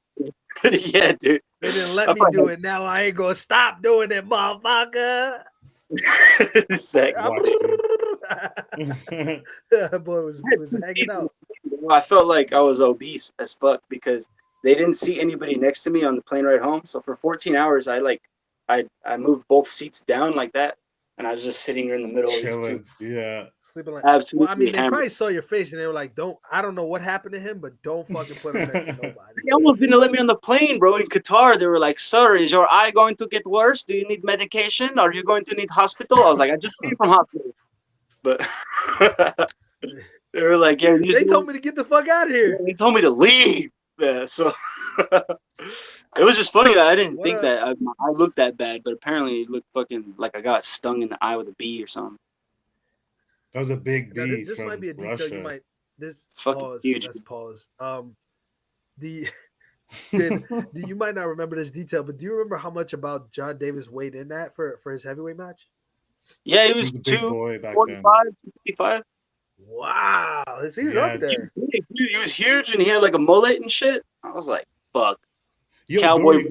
Yeah, dude. They didn't let me do it. Now I ain't gonna stop doing it, motherfucker. Boy was hanging out. I felt like I was obese as fuck because they didn't see anybody next to me on the plane ride home. So for 14 hours, I moved both seats down like that, and I was just sitting here in the middle of these two. Yeah, sleeping like. Absolutely. Well, I mean, they probably saw your face and they were like, I don't know what happened to him, but don't fucking put him next to nobody. They almost didn't let me on the plane, bro. In Qatar, they were like, "Sir, is your eye going to get worse? Do you need medication? Are you going to need hospital?" I was like, "I just came from hospital," but. They were like, "Yeah." They told me to get the fuck out of here. They told me to leave. Yeah, so it was just funny that I didn't think that I looked that bad, but apparently it looked fucking like I got stung in the eye with a bee or something. That was a big bee. This might be a detail Russia. you might. This fucking pause. Huge. Let's pause. You might not remember this detail, but do you remember how much about John Davis weighed in at for his heavyweight match? Yeah, he was a big boy back 45, 55. Wow, he's up there. He was huge, and he had like a mullet and shit. I was like, "Fuck, cowboy,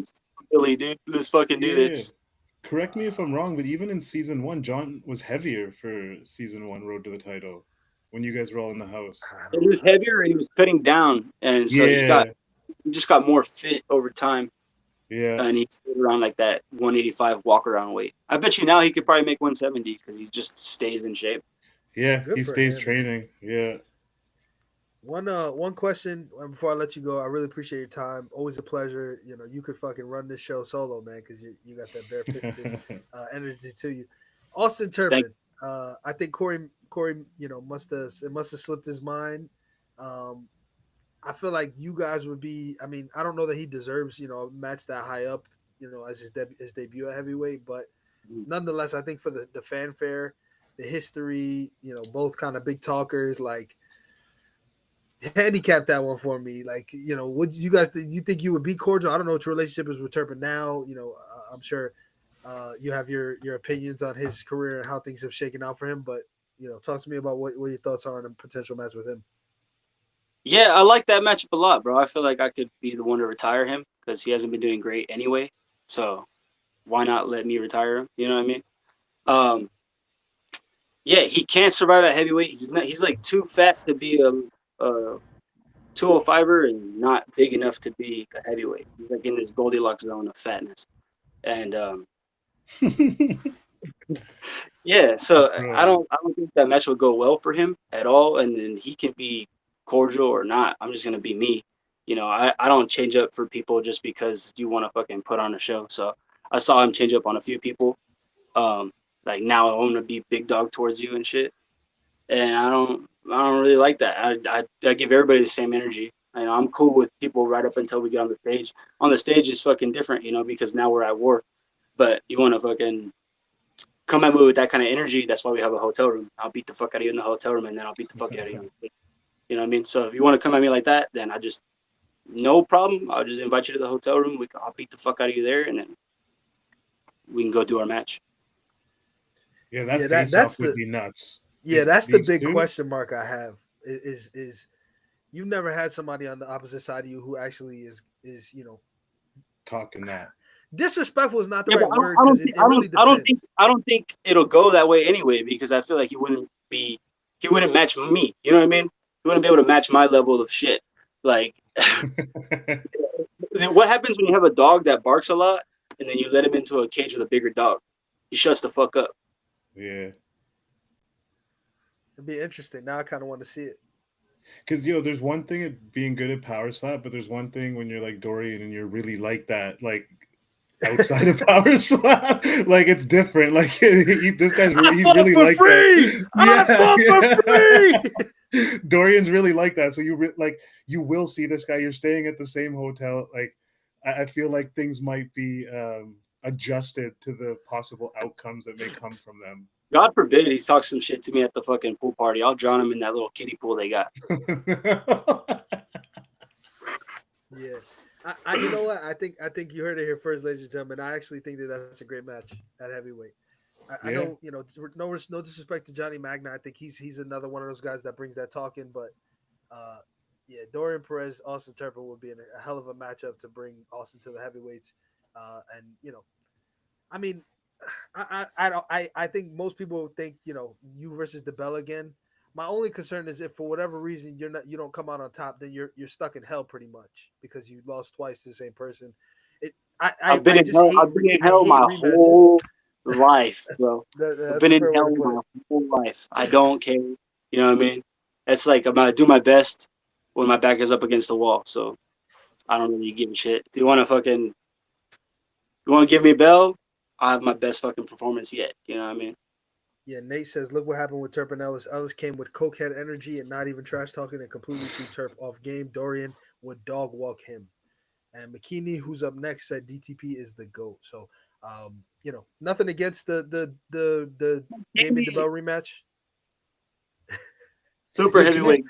really, dude, let's fucking do this." Correct me if I'm wrong, but even in season 1, John was heavier for season 1 Road to the Title when you guys were all in the house. He was heavier. He was cutting down, and so he just got more fit over time. Yeah, and he stayed around like that 185 walk around weight. I bet you now he could probably make 170 because he just stays in shape. Yeah, he stays training. Yeah. One question before I let you go. I really appreciate your time. Always a pleasure. You know, you could fucking run this show solo, man, because you got that bare fisted energy to you. Austin Turpin. I think Corey, you know, must have slipped his mind. I feel like you guys would be. I mean, I don't know that he deserves, you know, a match that high up, you know, as his debut at heavyweight, but nonetheless, I think for the fanfare, the history, you know, both kind of big talkers, like handicap that one for me. Like, you know, would you guys? Do you think you would be cordial? I don't know what your relationship is with Turpin now. You know, I'm sure you have your opinions on his career and how things have shaken out for him, but you know, talk to me about what your thoughts are on a potential match with him. Yeah, I like that matchup a lot, bro. I feel like I could be the one to retire him because he hasn't been doing great anyway. So why not let me retire him? You know what I mean? Yeah, he can't survive at heavyweight. He's like too fat to be a 205er and not big enough to be a heavyweight. He's like in this Goldilocks zone of fatness. And yeah, so I don't think that match will go well for him at all. And he can be cordial or not. I'm just gonna be me. You know, I don't change up for people just because you want to fucking put on a show. So I saw him change up on a few people. Like now I want to be big dog towards you and shit. And I don't really like that. I give everybody the same energy. You know, I'm cool with people right up until we get on the stage. On the stage is fucking different, you know, because now we're at war. But you want to fucking come at me with that kind of energy. That's why we have a hotel room. I'll beat the fuck out of you in the hotel room, and then I'll beat the fuck out of you. You know what I mean? So if you want to come at me like that, then no problem. I'll just invite you to the hotel room. I'll beat the fuck out of you there, and then we can go do our match. Yeah, that's would be nuts. Yeah, that's the big question mark I have. Is you've never had somebody on the opposite side of you who actually is you know talking that. Disrespectful is not the right word because it really depends. I don't think it'll go that way anyway because I feel like he wouldn't match me. You know what I mean? He wouldn't be able to match my level of shit. Like, what happens when you have a dog that barks a lot and then you let him into a cage with a bigger dog? He shuts the fuck up. Yeah. It'd be interesting. Now I kind of want to see it. Because, there's one thing at being good at power slap, but there's one thing when you're like Dorian and you're really like that, like outside of power slap, like it's different. Like this guy's he's really like free. That. I fought for free. Dorian's really like that. So you will see this guy. You're staying at the same hotel. Like I feel like things might be adjusted to the possible outcomes that may come from them. God forbid he talks some shit to me at the fucking pool party. I'll drown him in that little kiddie pool they got. Yeah. I you know what? I think you heard it here first, ladies and gentlemen. I actually think that's a great match at heavyweight. I know, no disrespect to Johnny Magna. I think he's another one of those guys that brings that talk in, but yeah, Dorian Perez, Austin Turpin would be a hell of a matchup to bring Austin to the heavyweights. And I mean, I think most people think you versus DeBell again. My only concern is if for whatever reason you don't come out on top, then you're stuck in hell pretty much because you lost twice to the same person. I've been in hell my whole life, bro. I've been in hell my whole life. I don't care. You know what I mean? It's like I'm gonna do my best when my back is up against the wall. So I don't really give a shit. If you want to give me a bell, I'll have my best fucking performance yet. You know what I mean? Yeah, Nate says, look what happened with Turpin Ellis. Ellis came with cokehead energy and not even trash talking and completely threw Turp off game. Dorian would dog walk him. And Makini, who's up next, said DTP is the GOAT. So, nothing against the Damien DeBell rematch. Super heavyweight.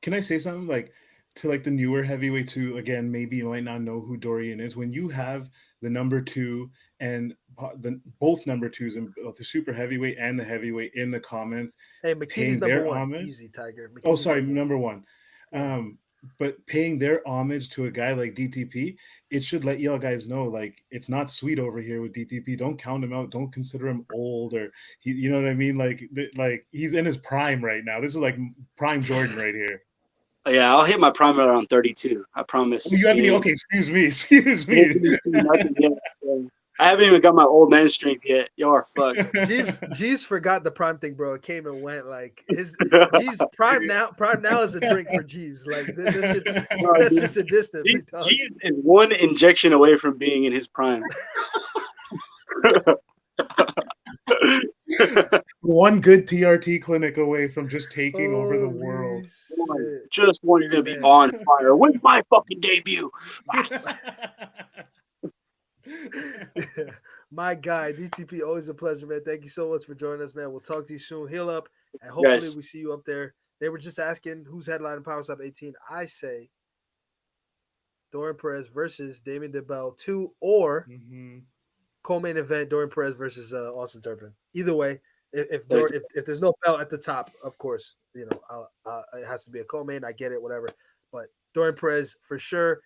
Can I say something like to like the newer heavyweights who again maybe you might not know who Dorian is? When you have the number 2 and both number 2s in the super heavyweight and the heavyweight in the comments. Hey, McKinney's number 1. Homage, easy, Tiger. McKinney's number 1. But paying their homage to a guy like DTP, it should let y'all guys know, like, it's not sweet over here with DTP. Don't count him out. Don't consider him old or you know what I mean? Like he's in his prime right now. This is like prime Jordan right here. Yeah, I'll hit my prime around 32. I promise. Oh, you haven't okay, excuse me. I haven't even got my old man strength yet. Y'all are fucked. Jeeves forgot the prime thing, bro. It came and went. Like his Jeeves prime now is a drink for Jeeves. Like that's just a distance. Jeeves is one injection away from being in his prime. One good TRT clinic away from just taking over the world. Just wanted to be on fire with my fucking debut. My guy, DTP, always a pleasure, man. Thank you so much for joining us, man. We'll talk to you soon. Heal up, and hopefully we see you up there. They were just asking who's headlining Power Slap 18. I say Dorian Perez versus Damien DeBell 2 or co-main event Dorian Perez versus Austin Turpin. Either way, if there's no belt at the top, of course, it has to be a co-main. I get it, whatever. But Dorian Perez for sure.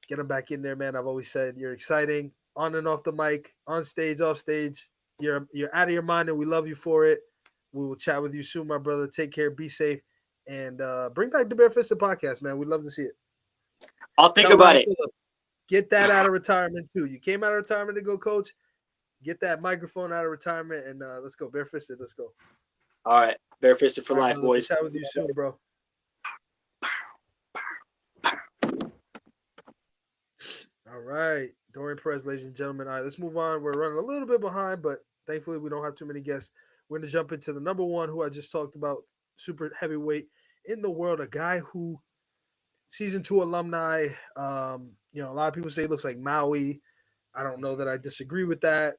Get him back in there, man. I've always said you're exciting. on and off the mic, on stage, off stage. You're out of your mind, and we love you for it. We will chat with you soon, my brother. Take care, be safe, and bring back the Barefisted podcast, man. We'd love to see it. I'll think about it. Phillips, get that out of retirement too. You came out of retirement to go coach. Get that microphone out of retirement, and let's go Barefisted. Let's go. All right, Barefisted for life, brother. boys. We'll chat with you soon, bro. All right, Dorian Perez, ladies and gentlemen. All right, let's move on. We're running a little bit behind, but thankfully we don't have too many guests. We're going to jump into the number one, who I just talked about, super heavyweight in the world, a guy who season 2 alumni. A lot of people say he looks like Maui. I don't know that I disagree with that.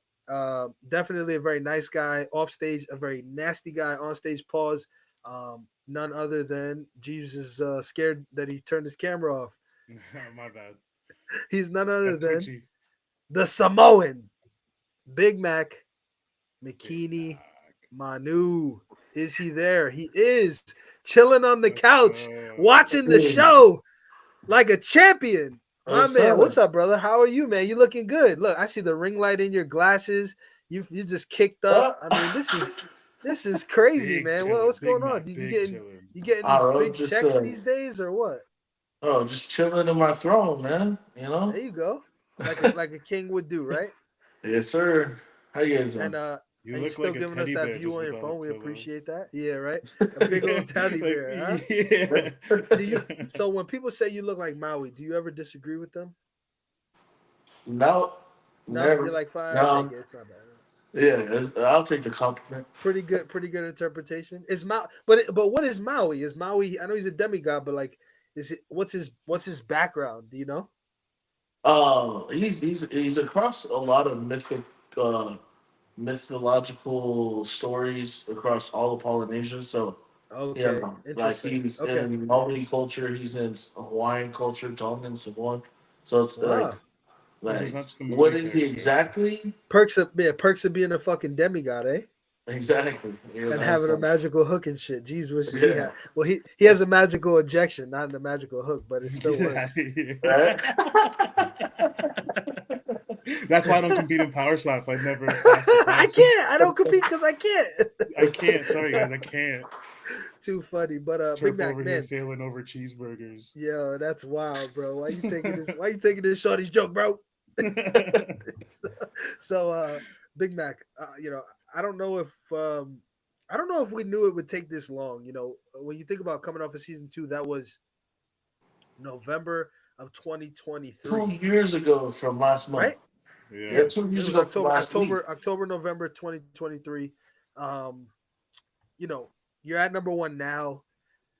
Definitely a very nice guy off stage, a very nasty guy on stage. Pause. None other than Jeeves is scared that he turned his camera off. My bad. He's none other than the Samoan Big Mac, Makini Manu. Is he there? He is chilling on the couch, watching the show like a champion. My man, what's up, brother? How are you, man? You looking good. Look, I see the ring light in your glasses. You just kicked up. I mean, this is crazy, man. What's going on? You getting these big checks these days or what? Oh, just chilling in my throne, man. There you go. Like a king would do, right? Yes, sir. How you guys doing? And you're still giving us that view on your phone. We appreciate that. Yeah, right. A big old teddy bear, huh? Yeah. So when people say you look like Maui, do you ever disagree with them? No, never. You're like, fine, no. I'll take it. It's not bad. Yeah, I'll take the compliment. Pretty good interpretation. Is but what is Maui? Is Maui? I know he's a demigod, but like, what's his background? Do you know? He's across a lot of mythological stories across all of Polynesia. So okay, like he's in Maori culture, he's in Hawaiian culture, Tongan, Samoan. So it's like what is he exactly? Perks of being a fucking demigod, eh? Exactly. Yeah, and having a magical hook and shit. Jeez, wishes he had. Well, he has a magical ejection, not a magical hook, but it still works. Right? That's why I don't compete in power slap. I never. I can't. I don't compete because I can't. I can't. Sorry, guys. I can't. Too funny, but Big Mac, over man, here failing over cheeseburgers. Yo, that's wild, bro. Why you taking this shorty's joke, bro? So, Big Mac, I don't know if we knew it would take this long. When you think about coming off of season 2, that was November of 2023. 2 years ago from last month. Right? Yeah, 2 years ago. October, November 2023. You're at number 1 now.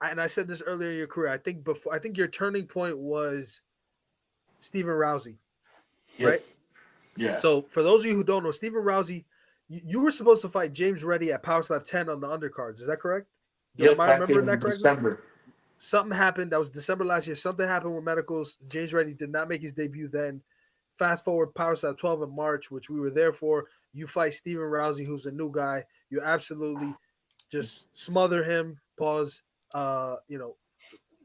And I said this earlier in your career. I think your turning point was Stephen Rousey. Yep. Right? Yeah. So for those of you who don't know, Stephen Rousey, you were supposed to fight James Reddy at Power Slap 10 on the undercards. Is that correct? Yep, I remember that correctly? December. Something happened. That was December last year. Something happened with medicals. James Reddy did not make his debut then. Fast forward, Power Slap 12 in March, which we were there for. You fight Stephen Rousey, who's a new guy. You absolutely just smother him. Pause.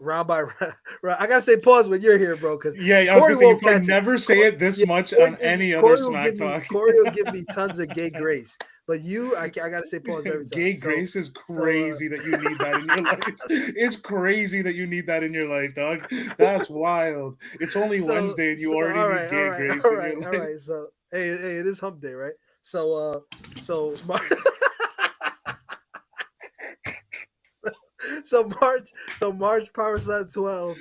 Round by round. I gotta say pause when you're here, bro. Because I was gonna say you probably never say it this much on any other Smack Talk. Corey will give me tons of gay grace, but I gotta say pause every time. Gay grace is crazy that you need that in your life. It's crazy that you need that in your life, dog. That's wild. It's only Wednesday and you already need gay grace in your life. All right. So hey, it is hump day, right? So March Power Slap 12.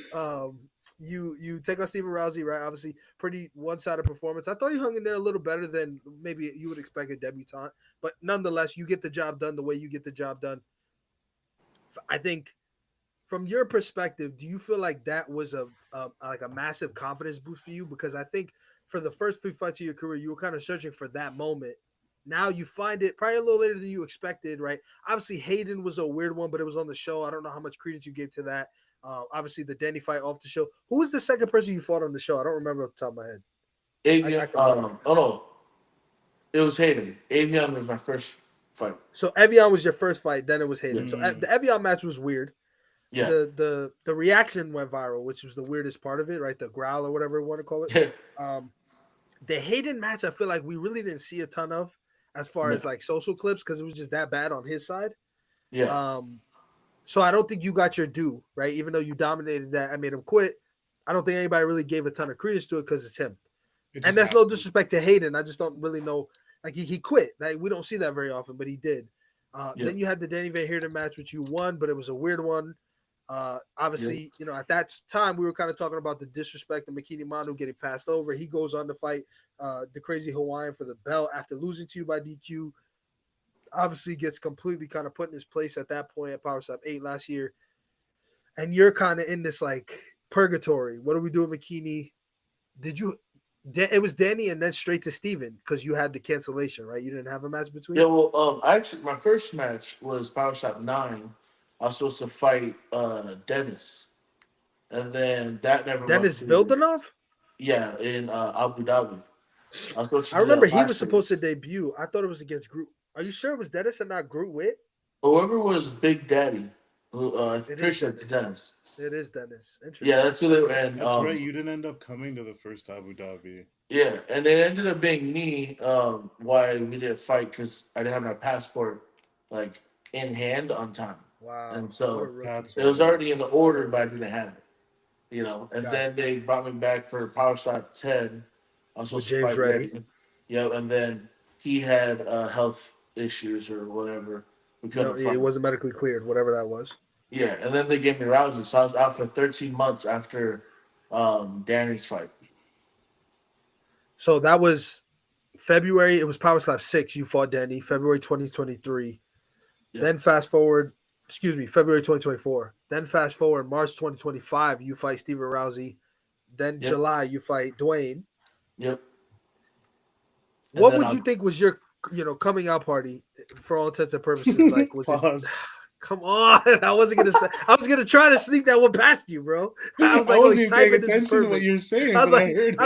You take on Stephen Rousey, right? Obviously, pretty one-sided performance. I thought he hung in there a little better than maybe you would expect a debutante, but nonetheless, you get the job done the way you get the job done. I think, from your perspective, do you feel like that was a massive confidence boost for you? Because I think for the first few fights of your career, you were kind of searching for that moment. Now you find it probably a little later than you expected, right? Obviously, Hayden was a weird one, but it was on the show. I don't know how much credence you gave to that. Obviously, the Danny fight off the show. Who was the second person you fought on the show? I don't remember off the top of my head. Avian. No. It was Hayden. Avian was my first fight. So Evian was your first fight, then it was Hayden. So the Evian match was weird. Yeah. The reaction went viral, which was the weirdest part of it, right? The growl or whatever you want to call it. The Hayden match, I feel like we really didn't see a ton of as far as like social clips because it was just that bad on his side. Yeah. So I don't think you got your due, right? Even though you dominated that, I made him quit. I don't think anybody really gave a ton of credence to it because it's him. And that's no disrespect to Hayden. I just don't really know. Like he quit. Like we don't see that very often, but he did. Then you had the Danny Van Heerden match, which you won, but it was a weird one. Obviously, you know, at that time we were kind of talking about the disrespect of Makini Manu getting passed over. He goes on to fight the Crazy Hawaiian for the belt after losing to you by DQ. Obviously gets completely kind of put in his place at that point at Power Slap 8 last year. And you're kind of in this like purgatory. What do we do with Makini? It was Danny and then straight to Steven because you had the cancellation, right? You didn't have a match between? Yeah, well, actually, my first match was Power Shop 9. I was supposed to fight Dennis. And then that never Dennis went to... Vildanov? Yeah, in Abu Dhabi. I remember he was supposed to debut. I thought it was against Groot. Are you sure it was Dennis and not Groot Witt? Whoever was Big Daddy. I'm pretty sure it's Dennis. It is Dennis. Interesting. Yeah, that's who they were. And, that's right. You didn't end up coming to the first Abu Dhabi. Yeah, and it ended up being me. Why we didn't fight because I didn't have my passport like in hand on time. Wow. And so it was already in the order, but I didn't have it. You know, and then they brought me back for Power Shot 10. I was supposed to fight Reddy. Yeah, and then he had health issues or whatever. It wasn't medically cleared, whatever that was. Yeah, and then they gave me Rousey, so I was out for 13 months after Danny's fight. So that was February. It was Power Slap 6. You fought Danny, February 2023. Yeah. Then February 2024. Then fast forward, March 2025, you fight Steven Rousey. Then July, you fight Dwayne. Yep. What would you think was your, coming out party for all intents and purposes? Like, was it? Come on, I wasn't gonna say. I was gonna try to sneak that one past you, bro. I was like, he's typing. This is perfect. What you're saying, I was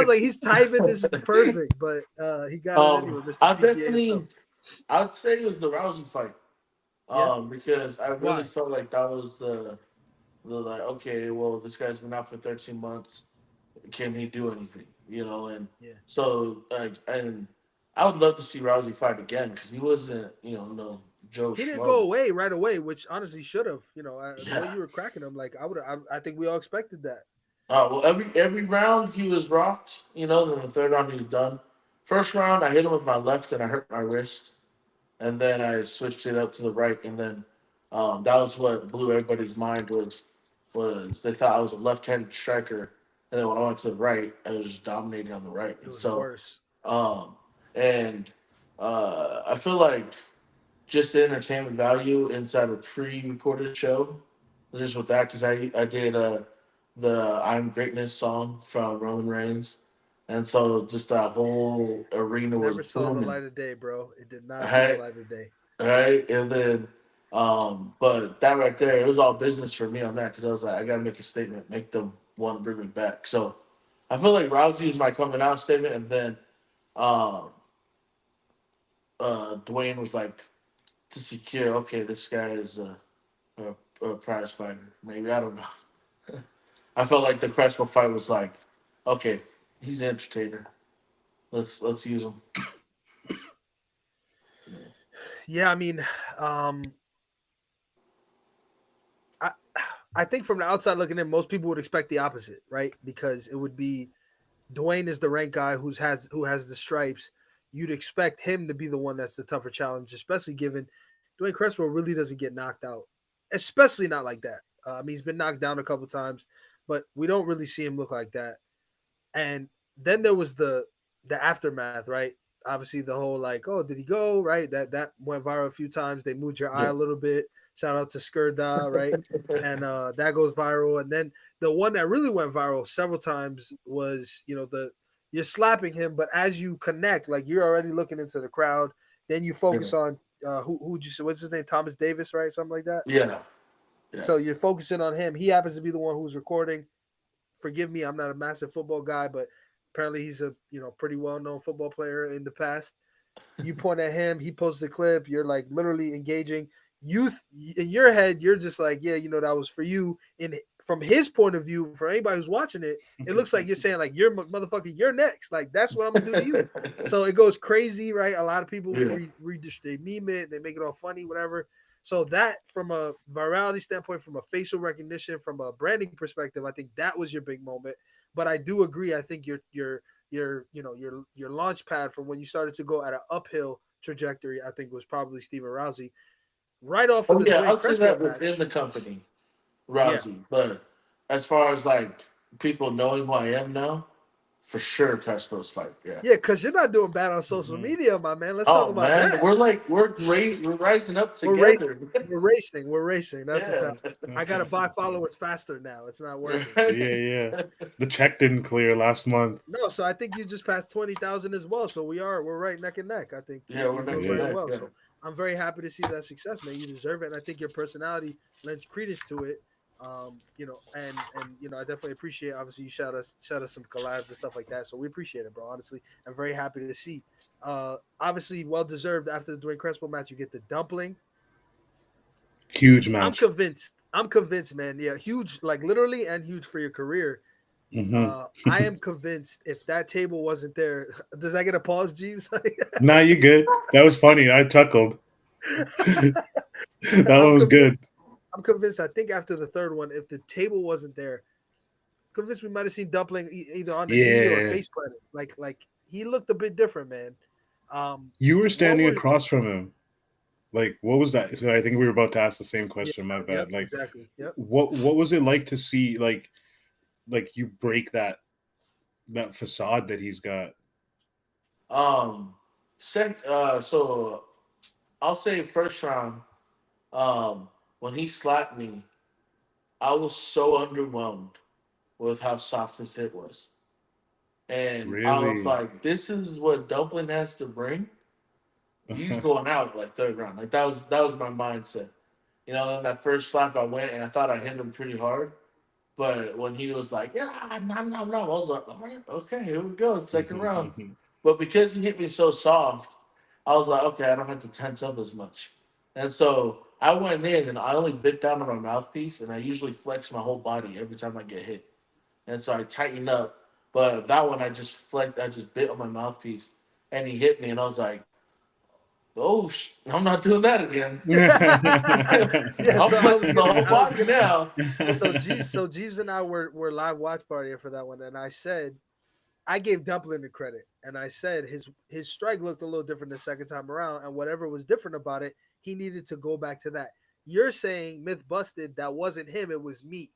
like, he's typing. This is perfect, but he got it anyway. Mr. I'd say it was the Rousey fight. Because I really felt like that was the like, okay, well, this guy's been out for 13 months. Can he do anything? And so and I would love to see Rousey fight again because he wasn't, no Joe. He didn't go away right away, which honestly should have. The way you were cracking him, like I think we all expected that. Well, every round he was rocked. Then the third round he was done. First round I hit him with my left and I hurt my wrist. And then I switched it up to the right, and then that was what blew everybody's mind was they thought I was a left-handed striker, and then when I went to the right, I was just dominating on the right. It was worse. And I feel like just the entertainment value inside a pre-recorded show, just with that, because I did the "I'm Greatness" song from Roman Reigns. And so just that whole arena was never saw the light of day, bro. It did not see the light of day. Right. And then but that right there, it was all business for me on that because I was like, I gotta make a statement, make them want to bring me back. So I feel like Rousey is my coming out statement, and then Dwayne was like to secure, okay, this guy is a prize fighter. Maybe, I don't know. I felt like the Crespo fight was like, okay, he's an entertainer. Let's use him. Yeah, I mean, I think from the outside looking in, most people would expect the opposite, right? Because it would be Dwayne is the rank guy who has the stripes. You'd expect him to be the one that's the tougher challenge, especially given Dwayne Crespo really doesn't get knocked out, especially not like that. I mean, he's been knocked down a couple times, but we don't really see him look like that. And then there was the aftermath, right? Obviously, the whole like, oh, did he go? Right? That went viral a few times. They moved your eye a little bit. Shout out to Skurda, right? And that goes viral. And then the one that really went viral several times was, you're slapping him, but as you connect, like you're already looking into the crowd. Then you focus on what's his name? Thomas Davis, right? Something like that. Yeah. So you're focusing on him. He happens to be the one who's recording. Forgive me, I'm not a massive football guy, but apparently he's a pretty well-known football player in the past. You point at him, he posts the clip, you're like literally engaging. in your head, you're just like, yeah, that was for you. And from his point of view, for anybody who's watching it, it looks like you're saying like, you're motherfucker, you're next. Like that's what I'm gonna do to you. So it goes crazy, right? A lot of people they meme it, they make it all funny, whatever. So that, from a virality standpoint, from a facial recognition, from a branding perspective, I think that was your big moment. But I do agree. I think your launch pad from when you started to go at an uphill trajectory, I think was probably Steven Rousey. Right off of the Dwayne I'll say that match. within the company, Rousey. But as far as like people knowing who I am now, for sure, Crespo's fight. Yeah, because you're not doing bad on social media, my man. Let's talk about that. We're great. We're rising up together. We're racing. That's what's happening. I gotta buy followers faster now. It's not working. Yeah. The check didn't clear last month. No, so I think you just passed 20,000 as well. So we're right neck and neck. I think. Yeah, we're neck and neck. Well. Yeah. So I'm very happy to see that success, man. You deserve it, and I think your personality lends credence to it. And I definitely appreciate. Obviously, you shout us some collabs and stuff like that. So we appreciate it, bro. Honestly, I'm very happy to see. Obviously, well deserved. After the Dwayne Crespo match, you get the Dumpling. Huge match. I'm convinced, man. Yeah, huge, like literally, and huge for your career. Mm-hmm. I am convinced if that table wasn't there, does that get a pause, Jeeves? Nah, you good. That was funny. I chuckled. That one was good. I'm convinced. I think after the third one, if the table wasn't there, I'm convinced we might have seen Dumpling either on the knee or face planted. Like he looked a bit different, man. You were standing across from him. Like, what was that? So I think we were about to ask the same question. My bad. Like, exactly. Yep. What was it like to see like you break that facade that he's got? So I'll say first round. When he slapped me, I was so underwhelmed with how soft his hit was. And really? I was like, this is what Dumpling has to bring. He's going out like third round. Like that was my mindset. Then that first slap I went and I thought I hit him pretty hard. But when he was like, no, I was like, all right, okay, here we go, second round. But because he hit me so soft, I was like, okay, I don't have to tense up as much. And so I went in and I only bit down on my mouthpiece, and I usually flex my whole body every time I get hit. And so I tightened up. But that one I just bit on my mouthpiece, and he hit me, and I was like, oh, I'm not doing that again. I'm flexing the whole body now. So Jeeves and I were live watch partying for that one, and I said, I gave Dumpling the credit, and I said his strike looked a little different the second time around, and whatever was different about it, he needed to go back to that. You're saying myth busted, that wasn't him, it was me.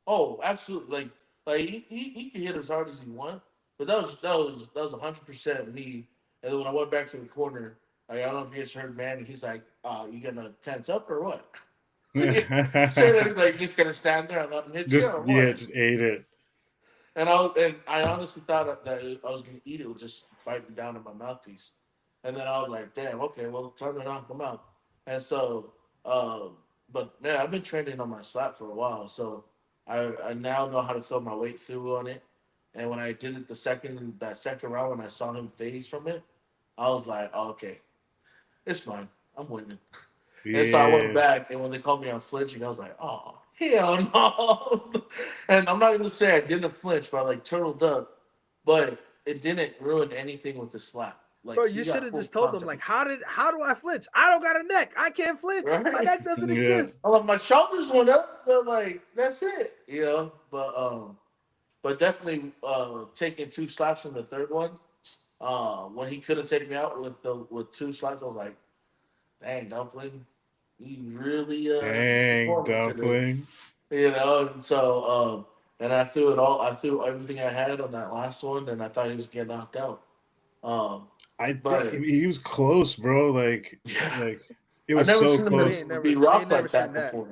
Oh, absolutely. Like he can hit as hard as he wants, but that was 100% me. And then when I went back to the corner, like, I don't know if you guys heard Manny, he's like, you gonna tense up or what? Straight up, like, just gonna stand there and let him hit you or what? Yeah, just ate it. And I honestly thought that I was gonna eat it with just biting down on my mouthpiece. And then I was like, damn, okay, well, time to knock him out. And so, but man, I've been training on my slap for a while, so I now know how to throw my weight through on it. And when I did it that second round, when I saw him phase from it, I was like, oh, okay, it's fine, I'm winning. Yeah. And so I went back, and when they called me on flinching, I was like, oh, hell no. And I'm not going to say I didn't flinch, but I turtled up, but it didn't ruin anything with the slap. Like, bro, you should have just told them, like, how do I flinch? I don't got a neck. I can't flinch. Right? My neck doesn't exist. My shoulders went up, but that's it, But definitely taking two slaps in the third one. When he couldn't take me out with two slaps, I was like, dang, Dumpling, you really dang, Dumpling. And so and I threw everything I had on that last one, and I thought he was getting knocked out. I think he was close, bro. Like it was so close. I've never be rocked like that before.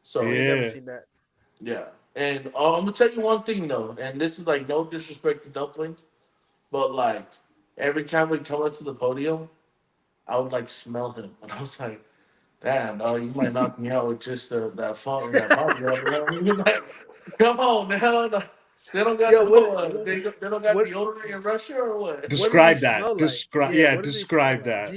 So I've never seen that. Yeah. And I'm gonna tell you one thing though, and this is no disrespect to Dumpling, but every time we come up to the podium, I would smell him, and I was like, "Damn, dog, you might knock me out with just that funk and that pop." Come on, now. They don't got they don't got deodorant in Russia or what? Describe that. Like? Describe that.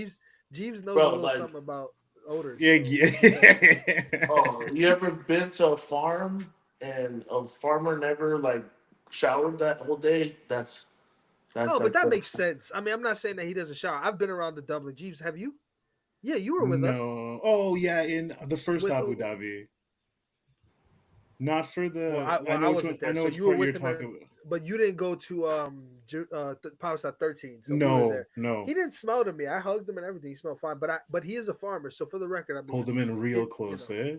Jeeves knows a little something about odors. Yeah, So. yeah. Oh, you ever been to a farm and a farmer never like showered that whole day? That's Oh, but like that makes sense. I mean, I'm not saying that he doesn't shower. I've been around the Dumpling. Jeeves, have you? Yeah, you were with us. No. Oh, yeah, in the first With Abu who? Dhabi. Not for Well, the. I I know which one. wasn't I there, know so which you were part with you're him, talking about. but you didn't go to Power Stop 13. So we were No, there. no. He didn't smell to me. I hugged him and everything. He smelled fine, but he is a farmer. So for the record, I mean, Hold them in real it, close, eh?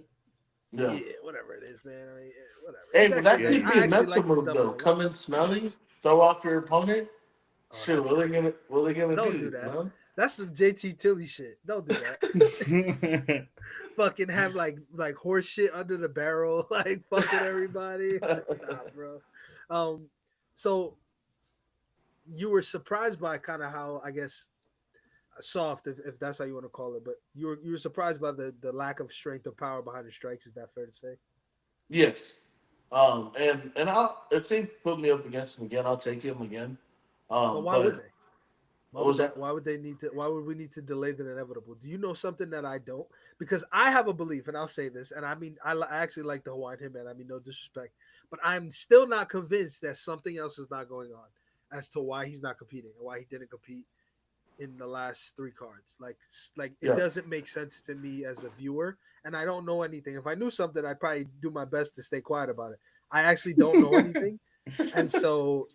yeah. yeah, whatever it is, man. I mean, whatever. Hey, It's but actually that nice. could Yeah. be I a actually mental like the move though. Dumpling a lot. Come in smelly, throw off your opponent. Oh, Shit, that's what crazy. are they gonna Don't do? do that. You know? That's some JT Tilly shit. Don't do that. Fucking have like horse shit under the barrel, like fucking everybody. Nah, bro. So you were surprised by kind of how, I guess, soft, if that's how you want to call it, but you were surprised by the lack of strength or power behind the strikes. Is that fair to say? Yes. And I'll if they put me up against him again, I'll take him again. But why would But they? what was that? Why would they need to? Why would we need to delay the inevitable? Do you know something that I don't? Because I have a belief, and I'll say this, and I mean, I actually like the Hawaiian Hitman. I mean, no disrespect, but I'm still not convinced that something else is not going on as to why he's not competing and why he didn't compete in the last three cards. Like it Yeah. doesn't make sense to me as a viewer, and I don't know anything. If I knew something, I'd probably do my best to stay quiet about it. I actually don't know anything, and so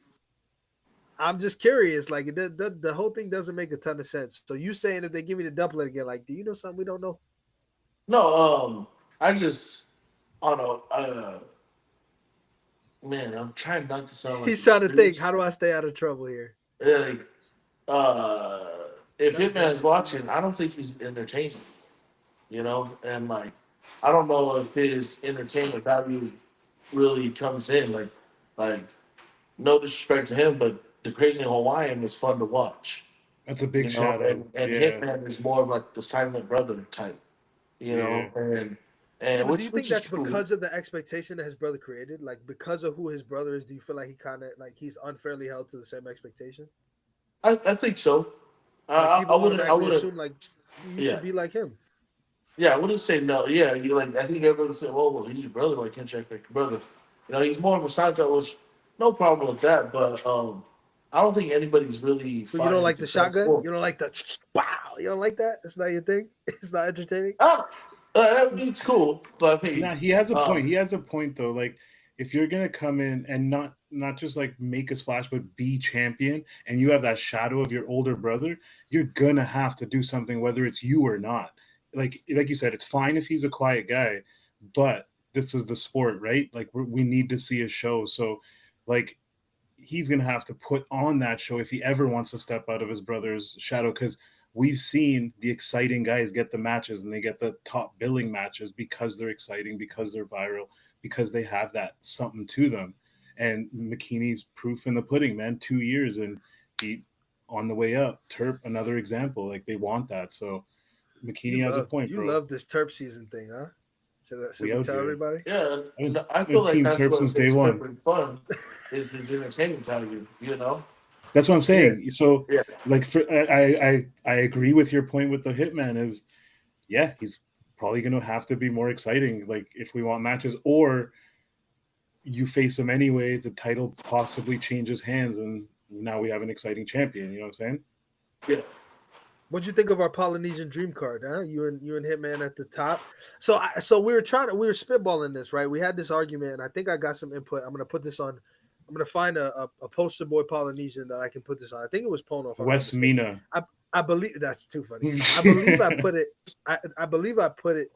I'm just curious. Like the whole thing doesn't make a ton of sense. So you saying if they give me the Dumpling again, like, do you know something we don't know? No, I just I don't know. Man, I'm trying not to sound like He's trying to think. this. How do I stay out of trouble here? Like, if That Hitman's is watching, I don't think he's entertaining. You know, and like I don't know if his entertainment value really comes in. Like no disrespect to him, but the Crazy Hawaiian was fun to watch. That's a big You know, shadow. and Yeah, Hitman is more of like the silent brother type. You yeah. know, Yeah, and but do you which think is that's cool. because of the expectation that his brother created? Like because of who his brother is, do you feel like he kind of like he's unfairly held to the same expectation? I think so. Like I people wouldn't I automatically wouldn't assume like you yeah. should be like him. Yeah, I wouldn't say no. Yeah, you like. I think everybody would say, well, he's your brother. Why can't you act like your brother?" You know, he's more of a side that was no problem with that. But I don't think anybody's really But you don't fighting like to the shotgun? transform. You don't like the wow? You don't like that? It's not your thing. It's not entertaining. I mean, it's cool, but I Nah, mean, he has a point. um, He has a point though. Like if you're gonna come in and not just like make a splash, but be champion, and you have that shadow of your older brother, you're gonna have to do something, whether it's you or not. Like you said, it's fine if he's a quiet guy, but this is the sport, right? Like we need to see a show. So, like he's going to have to put on that show if he ever wants to step out of his brother's shadow, because we've seen the exciting guys get the matches and they get the top billing matches because they're exciting, because they're viral, because they have that something to them. And Makini's proof in the pudding, man. 2 years and he on the way up. Terp, another example. Like they want that. So Makini has a point, You bro. love this terp season thing, huh? Should We we out tell here. everybody? yeah, I've I feel been like Team that's Terp what since day makes one. Turpin fun is his entertainment value. You know? That's what I'm Yeah. saying. So, Yeah. like, I agree with your point with the Hitman. Is yeah, he's probably going to have to be more exciting. Like, if we want matches, or you face him anyway, the title possibly changes hands, and now we have an exciting champion. You know what I'm saying? Yeah. What'd you think of our Polynesian Dream card? Huh? You and Hitman at the top. So we were spitballing this, right? We had this argument, and I think I got some input. I'm gonna put this on. I'm gonna find a poster boy Polynesian that I can put this on. I think it was Pono. If I'm not Wes mistaken. Mina. I believe that's too funny. I believe I put it. I believe I put it.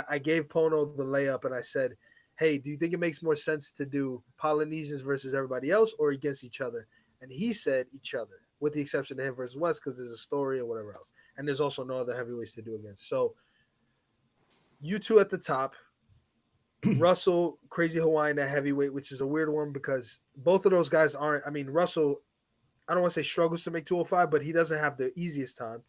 I gave Pono the layup, and I said, "Hey, do you think it makes more sense to do Polynesians versus everybody else, or against each other?" And he said each other, with the exception of him versus West, because there's a story or whatever else, and there's also no other heavyweights to do against. So you two at the top, Russell, Crazy Hawaiian at heavyweight, which is a weird one because both of those guys aren't. I mean, Russell, I don't want to say struggles to make 205, but he doesn't have the easiest time.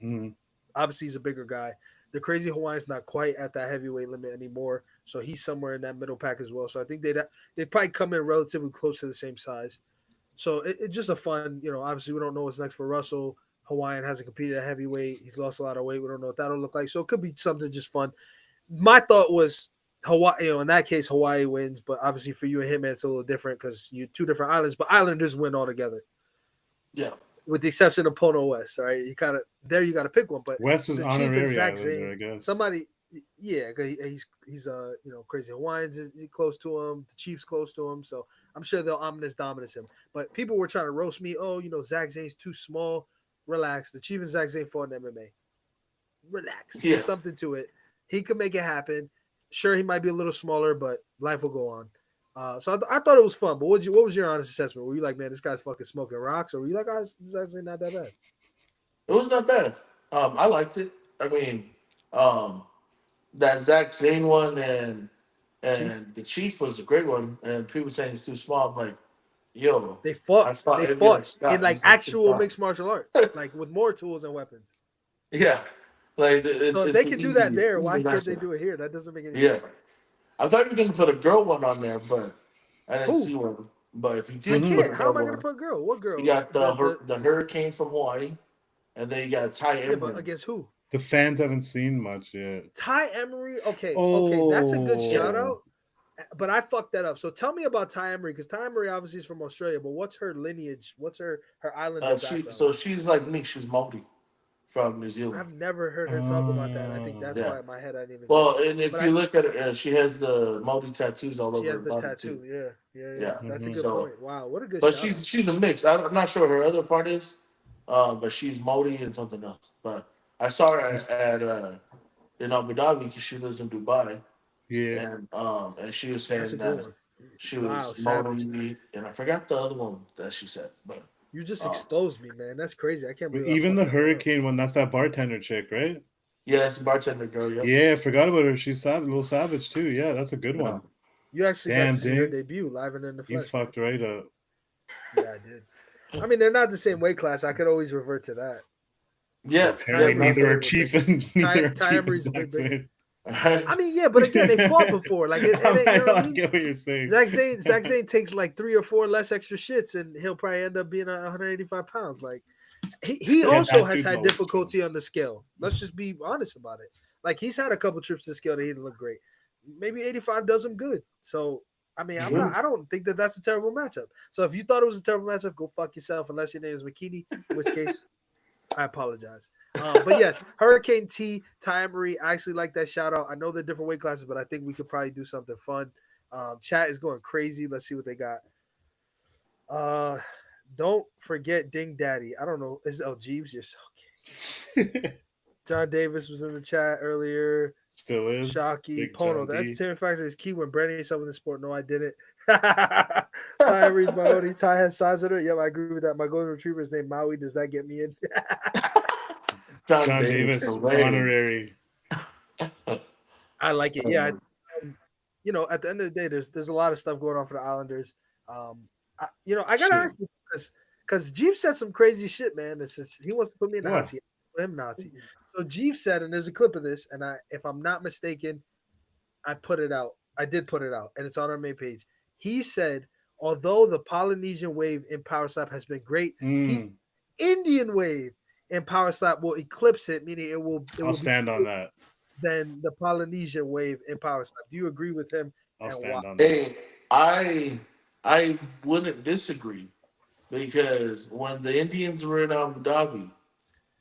Mm-hmm. Obviously, he's a bigger guy. The Crazy Hawaiian's not quite at that heavyweight limit anymore, so he's somewhere in that middle pack as well. So I think they'd probably come in relatively close to the same size. So it's just a fun, obviously we don't know what's next for Russell. Hawaiian hasn't competed at heavyweight. He's lost a lot of weight. We don't know what that'll look like. So it could be something just fun. My thought was Hawaii, in that case, Hawaii wins. But obviously for you and Hitman, it's a little different because you're two different islands. But Islanders win altogether. Yeah. With the exception of Pono West. All right. You got to pick one. But West is the Chief honorary is Zach Islander, Zane. I guess. Somebody, yeah, he's crazy Hawaiians is close to him. The Chief's close to him. So I'm sure they'll dominance him. But people were trying to roast me. Oh, Zach Zane's too small. Relax. The Chief and Zach Zane fought in MMA. Relax. Yeah. There's something to it. He could make it happen. Sure, he might be a little smaller, but life will go on. So I thought it was fun. But what was your honest assessment? Were you like, man, this guy's fucking smoking rocks? Or were you like, this is actually not that bad? It was not bad. I liked it. I mean, that Zach Zane one and the Chief was a great one. And people saying he's too small. I'm like, yo, they fought in like actual mixed martial arts, like with more tools and weapons. Yeah, like so if they can do that there, why can't they do it here? That doesn't make any sense. Yeah, I thought you were going to put a girl one on there, but I didn't see one. But if you did, how am I going to put a girl? What girl? You got the Hurricane from Hawaii, and then you got Ty Emery. Yeah, but against who? The fans haven't seen much yet. Ty Emery, okay, that's a good shout out. But I fucked that up. So tell me about Ty Emery, because Ty Emery obviously is from Australia, but what's her lineage? What's her island background? So she's like me. She's Maori from New Zealand. I've never heard her talk about that. I think that's why in my head I didn't even. Well, and if you look at it, she has the Maori tattoos all over. She has the tattoo. Yeah. That's a good point. Wow, what a good. But she's a mix. I'm not sure her other part is, but she's Maori and something else. But I saw her at in Abu Dhabi because she lives in Dubai. Yeah. And she was saying that she was Maori, and I forgot the other one that she said. But you just exposed me, man. That's crazy. I can't believe. Even the Hurricane one. That's that bartender chick, right? Yeah, it's a bartender girl. Yep. Yeah, I forgot about her. She's a little savage too. Yeah, that's a good one. You actually got to see her debut live and in the flesh. You fucked right up. Yeah, I did. I mean, they're not the same weight class. I could always revert to that. Yeah, apparently neither are Chief and neither Ty Emery's a big big. I mean, yeah, but again, they fought before. Like, I get what you're saying. Zach Zane takes like 3 or 4 less extra shits, and he'll probably end up being 185 pounds. Like, he also has had difficulty on the scale. Let's just be honest about it. Like, he's had a couple trips to the scale that he didn't look great. Maybe 85 does him good. So, I mean, I don't think that's a terrible matchup. So, if you thought it was a terrible matchup, go fuck yourself. Unless your name is Makini, in which case, I apologize. But yes, Hurricane T, Ty Emery, I actually like that shout out. I know they're different weight classes, but I think we could probably do something fun. Chat is going crazy. Let's see what they got. Don't forget Ding Daddy. I don't know. Is Jeeves? You're so cute. John Davis was in the chat earlier. Still is. Shocky. Pono. The entertainment factor is key when branding yourself in the sport. No, I didn't. Ty Emery's my only. Ty has size in her. Yep, I agree with that. My golden retriever is named Maui. Does that get me in? John Davis, honorary. I like it. Yeah. At the end of the day, there's a lot of stuff going on for the Islanders. I gotta ask you because Jeeves said some crazy shit, man. He wants to put me in the hot seat. Him Nazi. So Jeeves said, and there's a clip of this, and if I'm not mistaken, I put it out. I did put it out, and it's on our main page. He said, although the Polynesian wave in Power Slap has been great, the Indian wave in Power Slap will eclipse it, meaning it will stand on that. Than the Polynesian wave in Power Slap. Do you agree with him? I'll stand on that. Hey, I wouldn't disagree because when the Indians were in Abu Dhabi,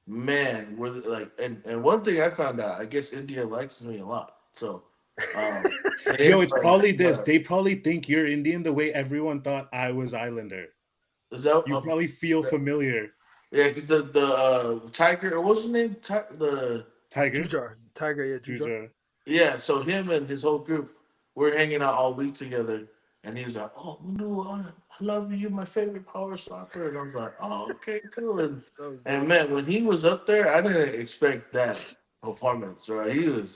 man, we're like, and one thing I found out, I guess India likes me a lot. So, it's probably this. They probably think you're Indian the way everyone thought I was Islander. You probably feel familiar. Yeah, because the Tiger, what's his name? The Tiger. Jujar. Yeah, so him and his whole group were hanging out all week together, and he was like, "Oh, Manu, I love you, my favorite power slapper," and I was like, "Oh, okay, cool." And man, when he was up there, I didn't expect that performance. Right?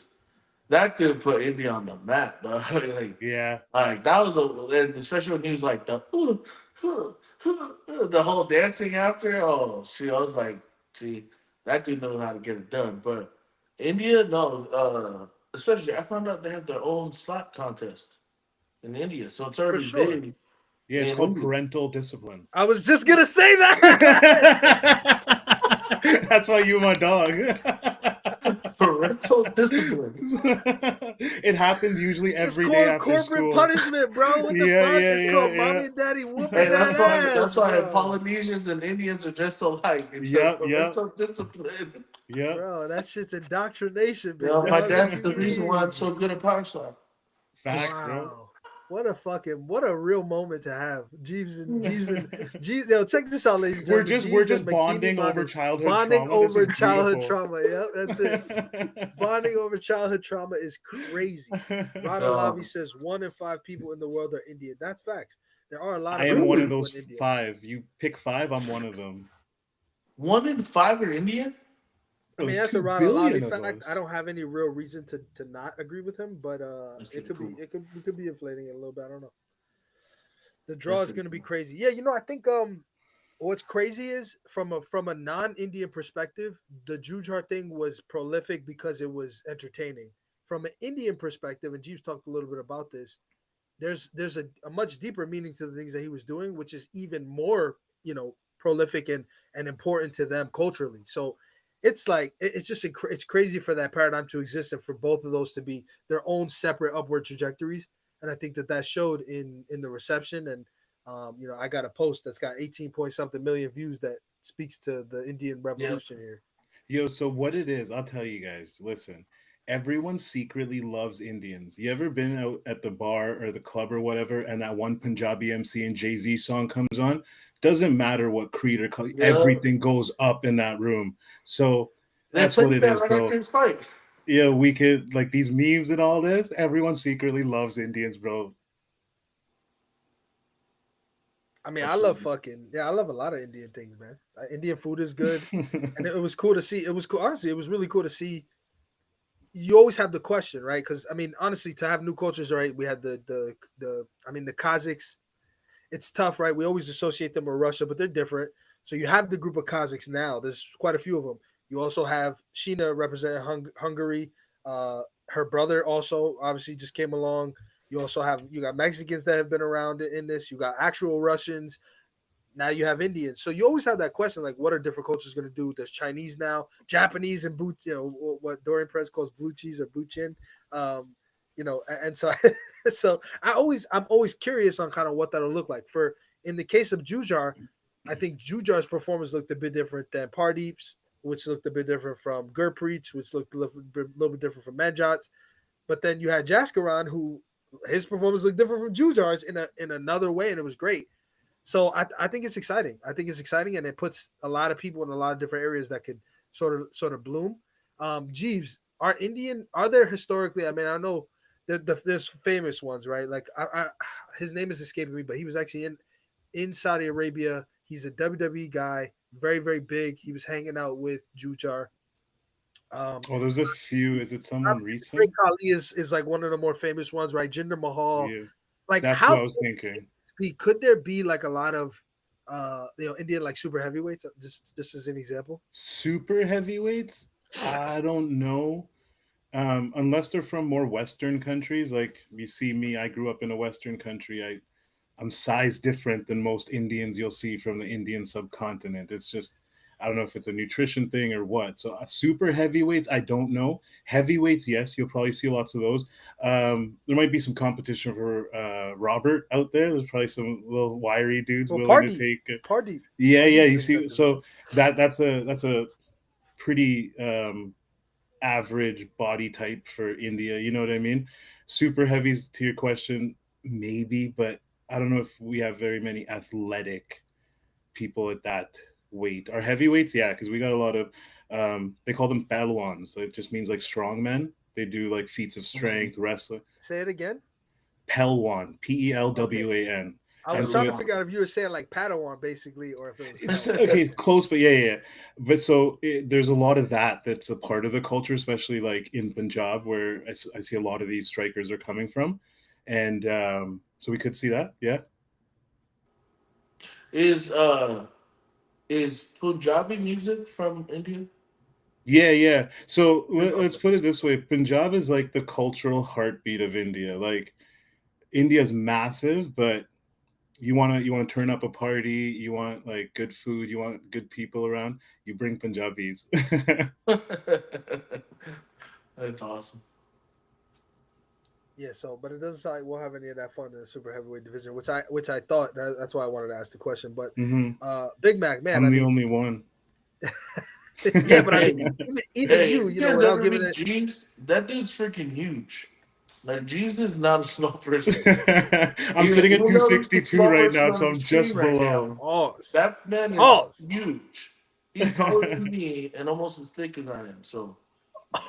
That dude put India on the map, dog. Like that was and especially when he was like the whole dancing after. Oh, I was like, see, that dude knows how to get it done, but. India, no, especially I found out they have their own slap contest in India, so it's already big. Yeah, it's called parental discipline. I was just gonna say that. That's why you my dog. Parental discipline. It happens usually every day after corporate school. punishment, bro. What the fuck? It's called mommy and daddy whooping Hey, that ass. that's why bro. Polynesians and Indians are just alike. It's parental discipline. Yeah, bro, that shit's indoctrination, big You know, my dog. dad's the reason why I'm so good at power slam. Facts, bro. What a real moment to have. Jeeves. Yo, check this out, ladies and gentlemen. We're just bonding over childhood trauma. Yep, that's it. Bonding over childhood trauma is crazy. Rod Alavi says 1 in 5 people in the world are Indian. That's facts. There are a lot of I am one of those 5. You pick 5, I'm one of them. 1 in 5 are Indian? I mean, that's a Rod Alavi fact. I don't have any real reason to not agree with him, but it could be inflating it a little bit. I don't know. The draw is going to be crazy. Yeah, I think what's crazy is from a non-Indian perspective, the Jujhar thing was prolific because it was entertaining. From an Indian perspective, and Jeeves talked a little bit about this, there's a much deeper meaning to the things that he was doing, which is even more prolific and important to them culturally. So it's like it's crazy for that paradigm to exist and for both of those to be their own separate upward trajectories. And I think that showed in the reception. And I got a post that's got 18 point something million views that speaks to the Indian Revolution here. Yo, so what it is, I'll tell you guys. Listen, everyone secretly loves Indians. You ever been out at the bar or the club or whatever, and that one Punjabi MC and Jay-Z song comes on? Doesn't matter what creed or color, everything goes up in that room. So that's what it is, bro. Yeah, we could like these memes and all this. Everyone secretly loves Indians, bro. I mean, I love I love a lot of Indian things, man. Indian food is good, and it was cool to see. It was cool, honestly. It was really cool to see. You always have the question, right? Because I mean, honestly, to have new cultures, right? We had the Kazakhs. It's tough, right? We always associate them with Russia, but they're different. So you have the group of Kazakhs now. There's quite a few of them. You also have Sheena representing Hungary. Her brother also obviously just came along. You got Mexicans that have been around in this. You got actual Russians. Now you have Indians. So you always have that question, like, what are different cultures going to do? There's Chinese now, Japanese, and what Dorian Perez calls blue cheese or buchin. And so I'm always curious on kind of what that'll look like. In the case of Jujhar, I think Jujhar's performance looked a bit different than Pardeep's, which looked a bit different from Gurpreet's, which looked a little bit different from Manjot's. But then you had Jaskaran, who his performance looked different from Jujhar's in another way, and it was great. So I think it's exciting. I think it's exciting, and it puts a lot of people in a lot of different areas that could sort of bloom. Jeeves, are there historically? I mean, I know there's famous ones, right? Like his name is escaping me, but he was actually in Saudi Arabia. He's a WWE guy, very, very big. He was hanging out with Jujhar. There's a few. Is it someone recent? Great Khali is like one of the more famous ones, right? Jinder Mahal. Yeah. Like that's what I was thinking. Could there be like a lot of Indian like super heavyweights? Just as an example. Super heavyweights? I don't know. Unless they're from more Western countries, like you see me, I grew up in a Western country. I'm size different than most Indians you'll see from the Indian subcontinent. It's just, I don't know if it's a nutrition thing or what. So super heavyweights, I don't know. Heavyweights, yes, you'll probably see lots of those. There might be some competition for Robert out there. There's probably some little wiry dudes willing to take it. Party. Yeah. You see, so that's a pretty average body type for India. You know what I mean? Super heavies, to your question, maybe, but I don't know if we have very many athletic people at that weight. Our heavyweights, yeah, because we got a lot of they call them Pelwans. It just means like strong men. They do like feats of strength, wrestling. Say it again. Pelwan, Pelwan. I was trying to figure out if you were saying like Padawan, basically, or if it was okay, close, but yeah. But so there's a lot of that's a part of the culture, especially like in Punjab, where I see a lot of these strikers are coming from, and so we could see that, yeah. Is Punjabi music from India? Yeah. So let's put it this way: Punjab is like the cultural heartbeat of India. Like India's massive, but you wanna turn up a party, you want like good food, you want good people around, you bring Punjabis. That's awesome. Yeah, so but it doesn't sound like we'll have any of that fun in the super heavyweight division, which I thought that's why I wanted to ask the question. But Big Mac, man, I'm the only one. Yeah, but I mean, even Hey, you if you know, guys without ever giving meet it. Jeeves, that dude's freaking huge. Like Jeeves is not a small person. I'm sitting at Even though he's the 262 right smallest now, on so the I'm screen just right now, below. Pause. that man is Pause. huge. He's taller than me and almost as thick as I am. So,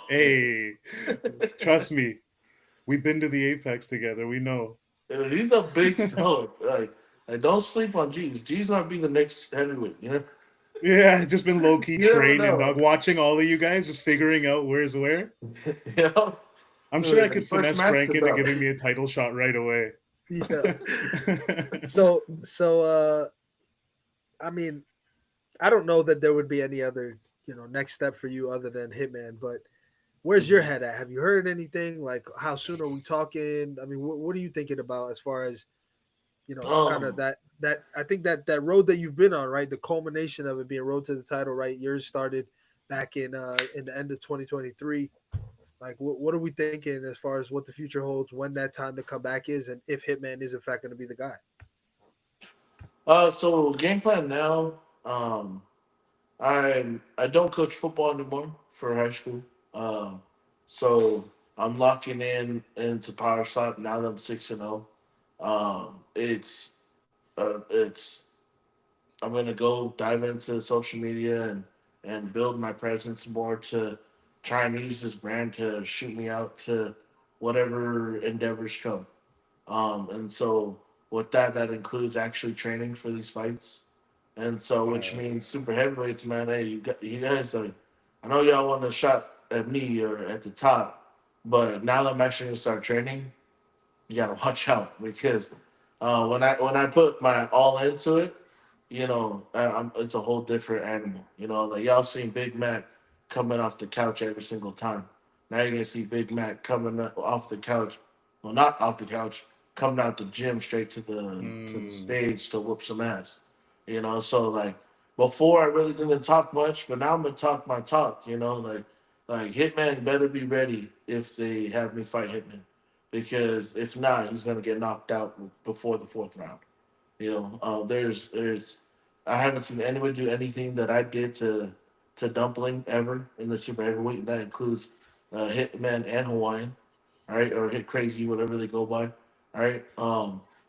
Hey, trust me, we've been to the Apex together. We know. he's a big fella. Like, don't sleep on Jeeves. Jeeves might be the next heavyweight. You know. Yeah, just been low key You never training, know. dog. Watching all of you guys, just figuring out where's where. Yeah. I'm sure I could First finesse match Frank to into go. giving me a title shot right away. Yeah. So I mean, I don't know that there would be any other, next step for you other than Hitman, but where's your head at? Have you heard anything? Like, how soon are we talking? I mean, what are you thinking about as far as, kind of that I think that road that you've been on, right? The culmination of it being road to the title, right? Yours started back in the end of 2023. Like, what are we thinking as far as what the future holds, when that time to come back is, and if Hitman is in fact going to be the guy? So game plan now. I don't coach football anymore for high school. So I'm locking in into power slap now that I'm 6-0. It's I'm gonna go dive into social media and build my presence more to try and use this brand to shoot me out to whatever endeavors come. And so with that, that includes actually training for these fights. And so, which means super heavyweights, man. Hey, you guys, like, I know y'all want a shot at me or at the top, but now that I'm actually gonna start training, you gotta watch out because when I put my all into it, it's a whole different animal. Like y'all seen Big Mac coming off the couch every single time. Now you're gonna see Big Mac coming off the couch, well, not off the couch, coming out the gym straight to the stage to whoop some ass. So like before I really didn't talk much, but now I'm gonna talk my talk. Like Hitman better be ready if they have me fight Hitman because if not, he's gonna get knocked out before the fourth round. There's I haven't seen anyone do anything that I did to Dumpling ever in the super heavyweight, and that includes Hitman and Hawaiian, all right, or Hit Crazy, whatever they go by, all right.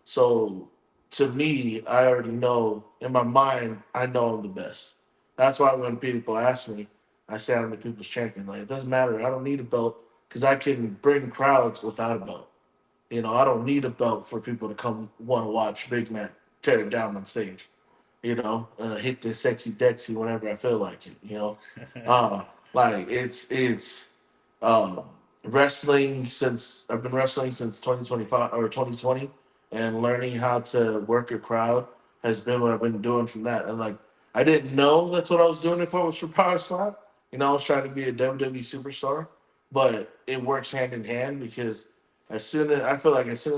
So to me, I already know in my mind, I know I'm the best. That's why when people ask me, I say I'm the people's champion. Like it doesn't matter. I don't need a belt because I can bring crowds without a belt. I don't need a belt for people to come want to watch Big Mac tear it down on stage. Hit this sexy Dexy whenever I feel like it. Like it's uh, wrestling since I've been wrestling since 2025 or 2020, and learning how to work a crowd has been what I've been doing from that. And like I didn't know that's what I was doing it for was for Power Slap. I was trying to be a WWE superstar, but it works hand in hand because as soon as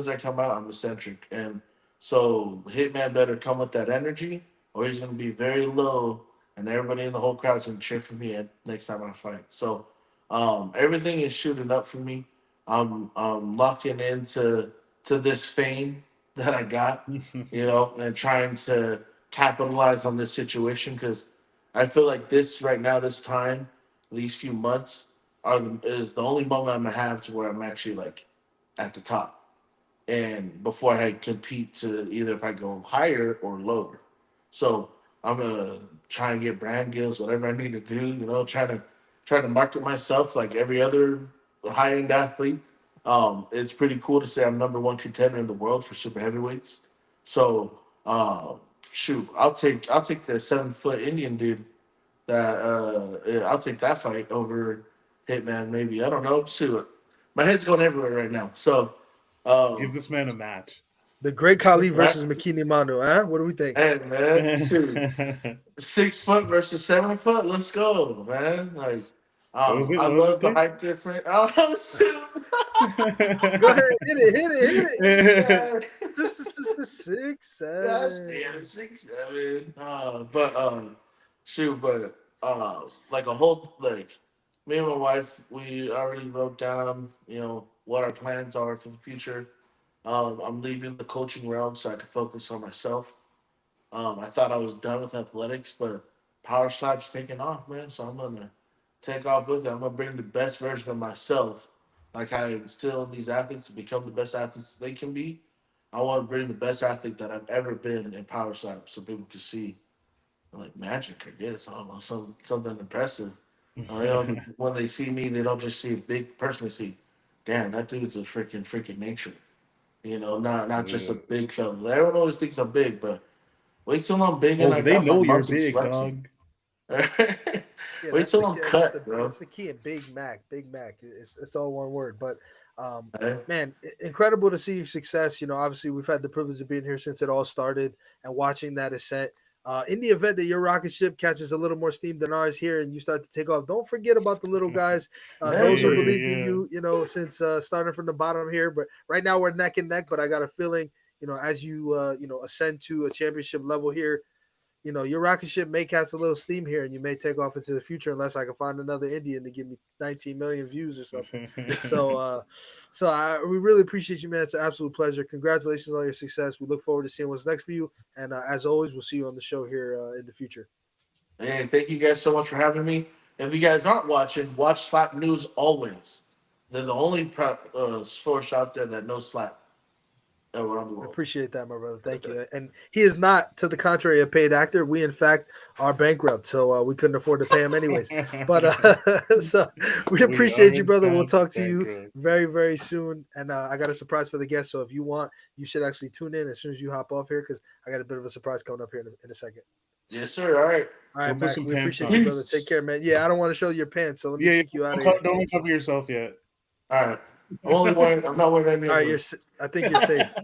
I come out, I'm eccentric, and so Hitman better come with that energy, or he's gonna be very low, and everybody in the whole crowd's gonna cheer for me next time I fight. So, everything is shooting up for me. I'm locking into this fame that I got, and trying to capitalize on this situation because I feel like this right now, this time, these few months is the only moment I'm gonna have to where I'm actually like at the top. And before I compete to either if I go higher or lower. So I'm gonna try and get brand deals, whatever I need to do, try to market myself like every other high end athlete. It's pretty cool to say I'm number one contender in the world for super heavyweights. So shoot, I'll take the 7 foot Indian dude I'll take that fight over Hitman. Maybe I don't know. Shoot, my head's going everywhere right now. So, Give um, this man a match. The Great Khali right, versus Makini Manu, huh? What do we think? hey man, shoot, 6 foot versus 7 foot. Let's go, man. Like, What was it? I What was it love the there? height difference. Oh shoot, Go ahead, hit it. yeah. 6'7". Gosh damn, 6'7". Like a whole me and my wife, we already wrote down, what our plans are for the future. I'm leaving the coaching realm so I can focus on myself. I thought I was done with athletics, but power shot's taking off, man. So I'm gonna take off with it. I'm gonna bring the best version of myself, like I instill in these athletes to become the best athletes they can be. I want to bring the best athlete that I've ever been in power shot, so people can see like magic. I guess I don't know, something impressive. When they see me, they don't just see a big person. They see, damn, that dude's a freaking nature. Not just a big fella. Everyone always thinks I'm big, but wait till I'm big and Oh, I they got my know you're muscles big, flexing. dog. Yeah, Wait till I'm cut, bro. that's the key in Big Mac. Big Mac. It's all one word. But Okay? man, incredible to see your success. Obviously we've had the privilege of being here since it all started and watching that ascent. In the event that your rocket ship catches a little more steam than ours here and you start to take off, don't forget about the little guys, those who believed in you, since starting from the bottom here. But right now we're neck and neck. But I got a feeling, as you ascend to a championship level here, your rocket ship may catch a little steam here and you may take off into the future unless I can find another Indian to give me 19 million views or something. So we really appreciate you, man. It's an absolute pleasure. Congratulations on your success. We look forward to seeing what's next for you. And as always, we'll see you on the show here in the future. Hey, thank you guys so much for having me. If you guys aren't watching, watch Slap News always. They're the only source out there that knows slap around the I world. appreciate that, my brother. Thank you. And he is not, to the contrary, a paid actor. We, in fact, are bankrupt, so we couldn't afford to pay him anyways. But so we appreciate you, brother. We'll talk to you very, very soon. And I got a surprise for the guests, so if you want, you should actually tune in as soon as you hop off here because I got a bit of a surprise coming up here in a second. Yes, sir. All right. All right, Mac. We appreciate on. you, brother. Take care, man. Yeah, I don't want to show your pants, so let me kick you out of here. Don't uncover yourself yet. All right. I'm not wearing any. All right, I think you're safe.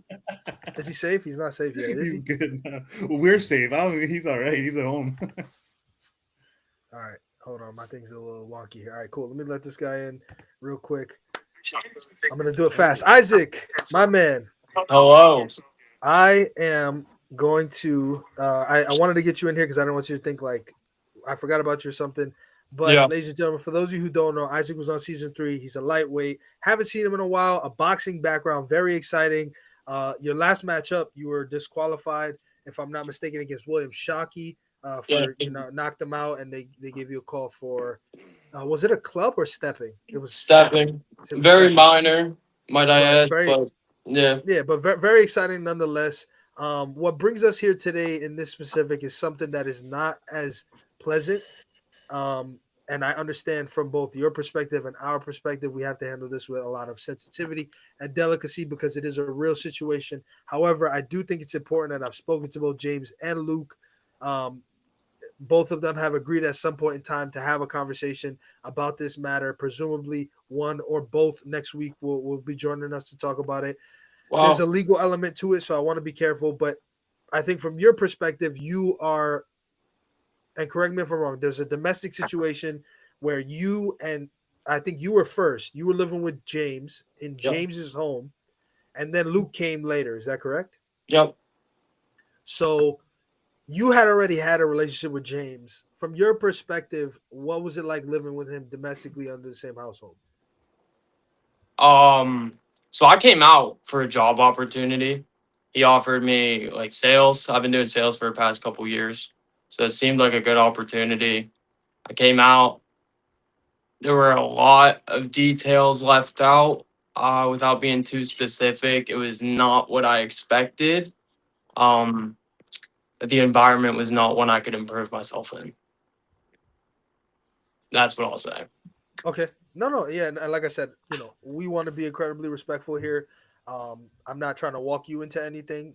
Is he safe? He's not safe yet, is he? He's good now. Well, we're safe. He's all right. He's at home. All right. Hold on. My thing's a little wonky here. All right, cool. Let me let this guy in real quick. I'm going to do it fast. Isaac, my man. Hello. I am going to I wanted to get you in here because I don't want you to think like I forgot about you or something. But ladies and gentlemen, for those of you who don't know, Isaac was on season 3. He's a lightweight. Haven't seen him in a while. A boxing background. Very exciting. Your last matchup, you were disqualified, if I'm not mistaken, against William Shockey for knocked him out, and they gave you a call for was it a club or stepping? It was stepping. Very minor, might I add. But yeah, but very, very exciting nonetheless. What brings us here today in this specific is something that is not as pleasant. And I understand from both your perspective and our perspective, we have to handle this with a lot of sensitivity and delicacy because it is a real situation. However, I do think it's important, and I've spoken to both James and Luke. Both of them have agreed at some point in time to have a conversation about this matter. Presumably, one or both next week will be joining us to talk about it. Wow. There's a legal element to it, so I want to be careful. But I think from your perspective, you are – and correct me if I'm wrong, there's a domestic situation where you and I think you were first. You were living with James in James's home, and then Luke came later. Is that correct? Yep. So you had already had a relationship with James. From your perspective, what was it like living with him domestically under the same household? So I came out for a job opportunity. He offered me like sales. I've been doing sales for the past couple years. So it seemed like a good opportunity. I came out. There were a lot of details left out without being too specific. It was not what I expected. The environment was not one I could improve myself in. That's what I'll say. Okay. No. Yeah. And like I said, we want to be incredibly respectful here. I'm not trying to walk you into anything.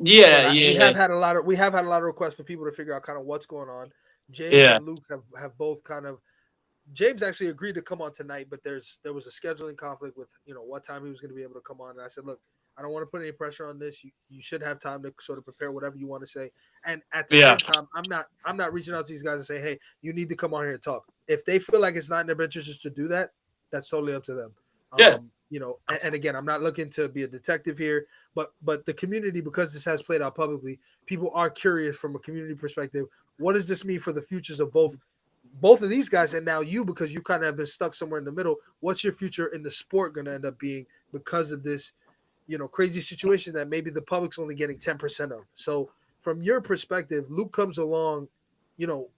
Yeah. We have had a lot of requests for people to figure out kind of what's going on. James and Luke have both kind of. James actually agreed to come on tonight, but there was a scheduling conflict with what time he was going to be able to come on. And I said, look, I don't want to put any pressure on this. You should have time to sort of prepare whatever you want to say. And at the same time, I'm not reaching out to these guys and saying, hey, you need to come on here and talk. If they feel like it's not in their interest to do that, that's totally up to them. Yeah. You know, and again, I'm not looking to be a detective here, but the community, because this has played out publicly, people are curious from a community perspective. What does this mean for the futures of both of these guys, and now you, because you kind of have been stuck somewhere in the middle? What's your future in the sport going to end up being because of this, you know, crazy situation that maybe the public's only getting 10% of? So from your perspective, Luke comes along, you know,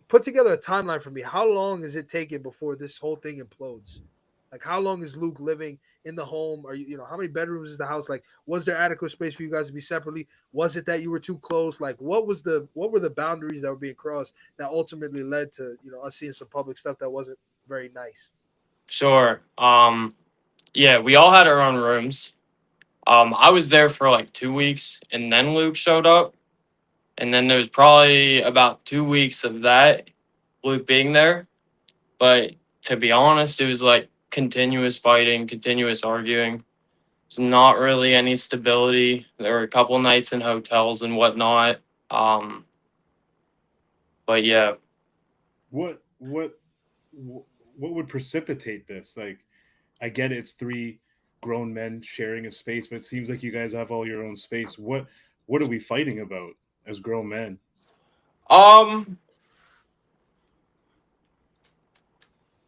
put together a timeline for me. How long is it taking before this whole thing implodes? Like, how long is Luke living in the home? Are you know, how many bedrooms is the house? Like, was there adequate space for you guys to be separately? Was it that you were too close? Like, what were the boundaries that were being crossed that ultimately led to, you know, us seeing some public stuff that wasn't very nice? Sure. Yeah, we all had our own rooms. I was there for like 2 weeks, and then Luke showed up. And then there was probably about 2 weeks of that, Luke being there. But to be honest, it was like continuous fighting, continuous arguing. There's not really any stability. There were a couple nights in hotels and whatnot. But yeah. What would precipitate this? Like, I get it's 3 grown men sharing a space, but it seems like you guys have all your own space. What are we fighting about as grown men?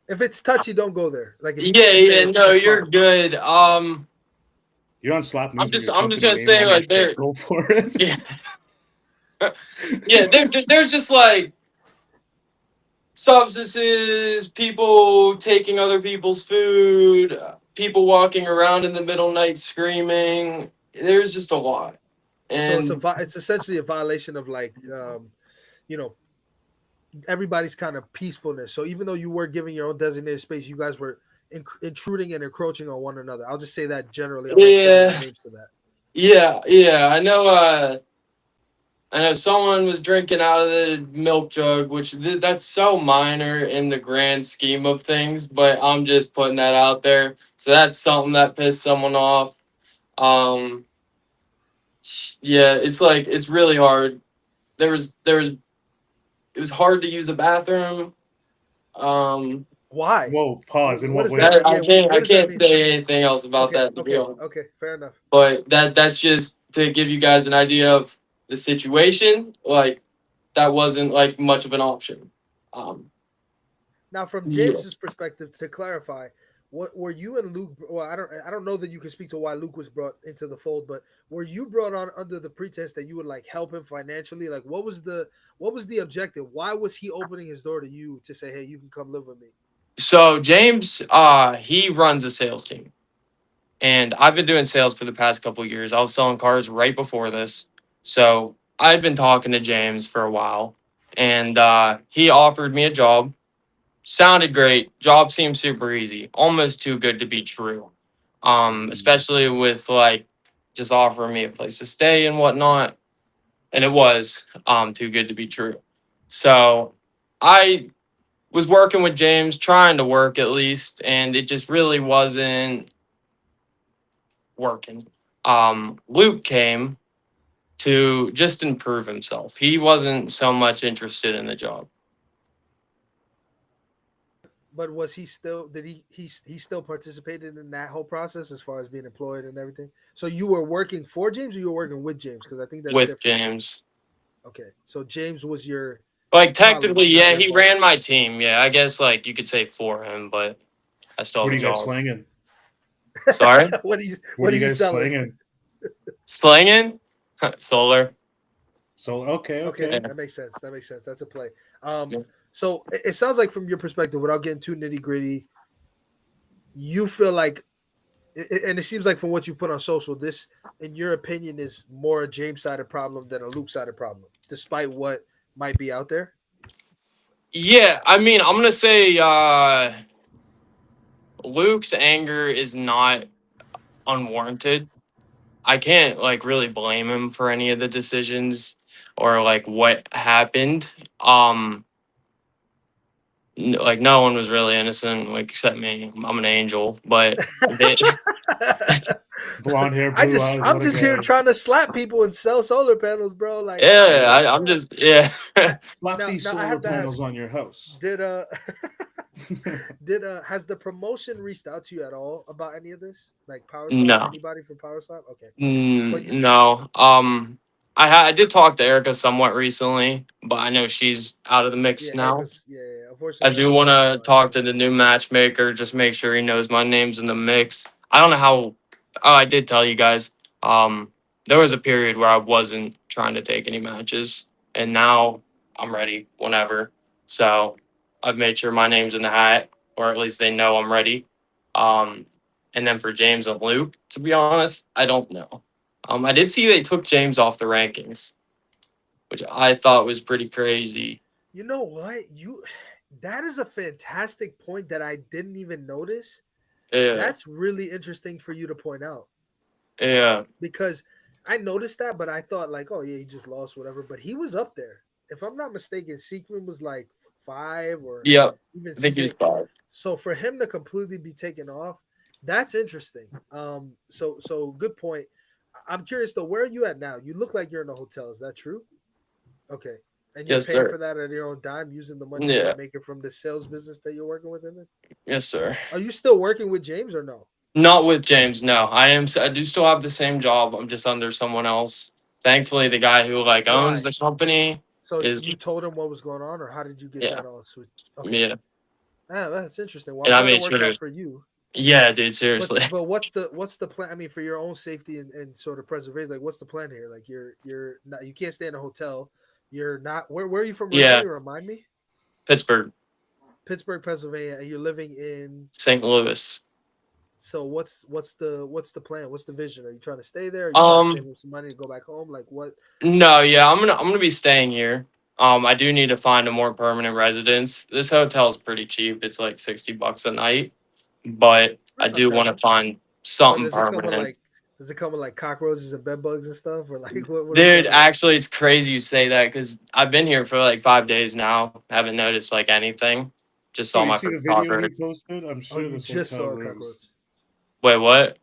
If it's touchy, don't go there. Like, if you Yeah, can't say yeah, it's, no, it's you're fine. good. You're on Slap News. I'm just gonna say name on like your there. shit. Go for it. Yeah, yeah. There's just like substances, people taking other people's food, people walking around in the middle of the night screaming. There's just a lot, So and it's essentially a violation of, like, you know, everybody's kind of peacefulness. So even though you were giving your own designated space, you guys were intruding and encroaching on one another. I'll just say that generally. I won't put any names to that. yeah. I know someone was drinking out of the milk jug, which that's so minor in the grand scheme of things, but I'm just putting that out there. So that's something that pissed someone off. Um, yeah, it's like it's really hard. It was hard to use the bathroom. Why? Whoa, pause. In What what does that way? mean? Yeah, I what does that can't mean? say anything else about Okay, that, to be okay, honest. okay. Fair enough. But that's just to give you guys an idea of the situation. Like that wasn't like much of an option. Now, from James's Yes. perspective, to clarify, what were you and Luke? Well, I don't know that you can speak to why Luke was brought into the fold, but were you brought on under the pretense that you would, like, help him financially? Like, what was the objective? Why was he opening his door to you to say, "Hey, you can come live with me"? So James, he runs a sales team, and I've been doing sales for the past couple of years. I was selling cars right before this, so I'd been talking to James for a while, and he offered me a job. Sounded great. Job seemed super easy, almost too good to be true. Especially with like just offering me a place to stay and whatnot, and it was too good to be true. So I was working with James, trying to work at least, and it just really wasn't working. Luke came to just improve himself. He wasn't so much interested in the job. But was he still? Did he still participated in that whole process as far as being employed and everything? So you were working for James, or you were working with James? Because I think that's With different. James. Okay, so James was your Like colleague, technically, not yeah, your he boss. ran my team. Yeah, I guess like you could say for him, but I still What have are a you guys job. slanging? Sorry, What are you What are you you guys selling? slanging? slanging, solar. So okay. Okay, Yeah. that makes sense. That makes sense. That's a play. Yeah. So it sounds like, from your perspective, without getting too nitty gritty, you feel like, and it seems like from what you put on social, this, in your opinion, is more a James sided problem than a Luke sided problem, despite what might be out there. Yeah, I mean, I'm gonna say Luke's anger is not unwarranted. I can't like really blame him for any of the decisions or like what happened. Like no one was really innocent, like except me. I'm an angel, but they, Blonde hair, blue eyes. I'm What a just here guy. trying to slap people and sell solar panels, bro. Like, yeah, I'm just yeah. Slap now these I solar have to ask, panels on your house. did Has the promotion reached out to you at all about any of this? Like Power Slap? No. Anybody from Power Slap? Okay. No. I did talk to Erica somewhat recently, but I know she's out of the mix Yeah, now. Erica's, yeah. I Unfortunately, do Erica's want passed to away. talk to the new matchmaker, just make sure he knows my name's in the mix. I don't know how. Oh, I did tell you guys. There was a period where I wasn't trying to take any matches, and now I'm ready whenever. So I've made sure my name's in the hat, or at least they know I'm ready. Um, and then for James and Luke, to be honest, I don't know. I did see they took James off the rankings, which I thought was pretty crazy. You know what? That is a fantastic point that I didn't even notice. Yeah, That's really interesting for you to point out. yeah. Because I noticed that, but I thought like, oh yeah, he just lost, whatever. But he was up there. If I'm not mistaken, Siekmann was like 5 or Yep. even I think he's 6. 5. So for him to completely be taken off, that's interesting. So good point. I'm curious though, where are you at now? You look like you're in a hotel. Is that true? Okay. And you're Yes, paying sir. for that at your own dime, using the money Yeah. you're making from the sales business that you're working with him in? Yes, sir. Are you still working with James or no? Not with James. No, I am. I do still have the same job. I'm just under someone else. Thankfully, the guy who owns the company So is. you told him what was going on, or how did you get Yeah. that all switched? Okay. Yeah. Ah, that's interesting. Well, And I'm I glad it made worked sure out to. for you. Yeah, dude. Seriously. But what's the plan? I mean, for your own safety and sort of preservation, like what's the plan here? Like you're not, you can't stay in a hotel. You're not. Where are you from Yeah. originally? Remind me. Pittsburgh, Pittsburgh, Pennsylvania, and you're living in. St. Louis. So what's the plan? What's the vision? Are you trying to stay there? Are you trying to save up some money to go back home? Like what? No, yeah, I'm gonna be staying here. I do need to find a more permanent residence. This hotel is pretty cheap. It's like $60 a night, but I That's not do want to terrible. find But something permanent. does it come with like cockroaches and bed bugs and stuff, or like what does Dude, that look like? actually, it's crazy you say that because I've been here for like 5 days now. Haven't noticed like anything. Just Oh, saw you my see the first video he cockroach. posted? I'm Oh, sure you this just hotel saw a rooms. cockroach. Wait, what?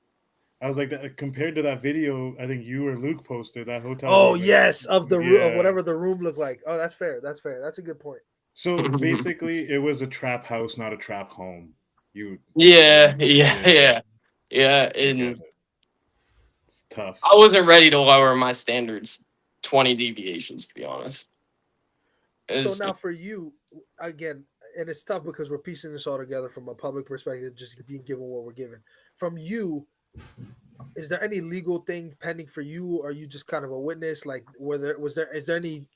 I was like, compared to that video, I think you or Luke posted that hotel. Oh room, yes, of the yeah. of whatever the room looked like. Oh, that's fair. That's fair. That's a good point. So basically, it was a trap house, not a trap home. Yeah. I get And it. It's tough. I wasn't ready to lower my standards 20 deviations, to be honest. So now for you, again, and it's tough because we're piecing this all together from a public perspective, just being given what we're given. From you, is there any legal thing pending for you? Or are you just kind of a witness? Like, is there any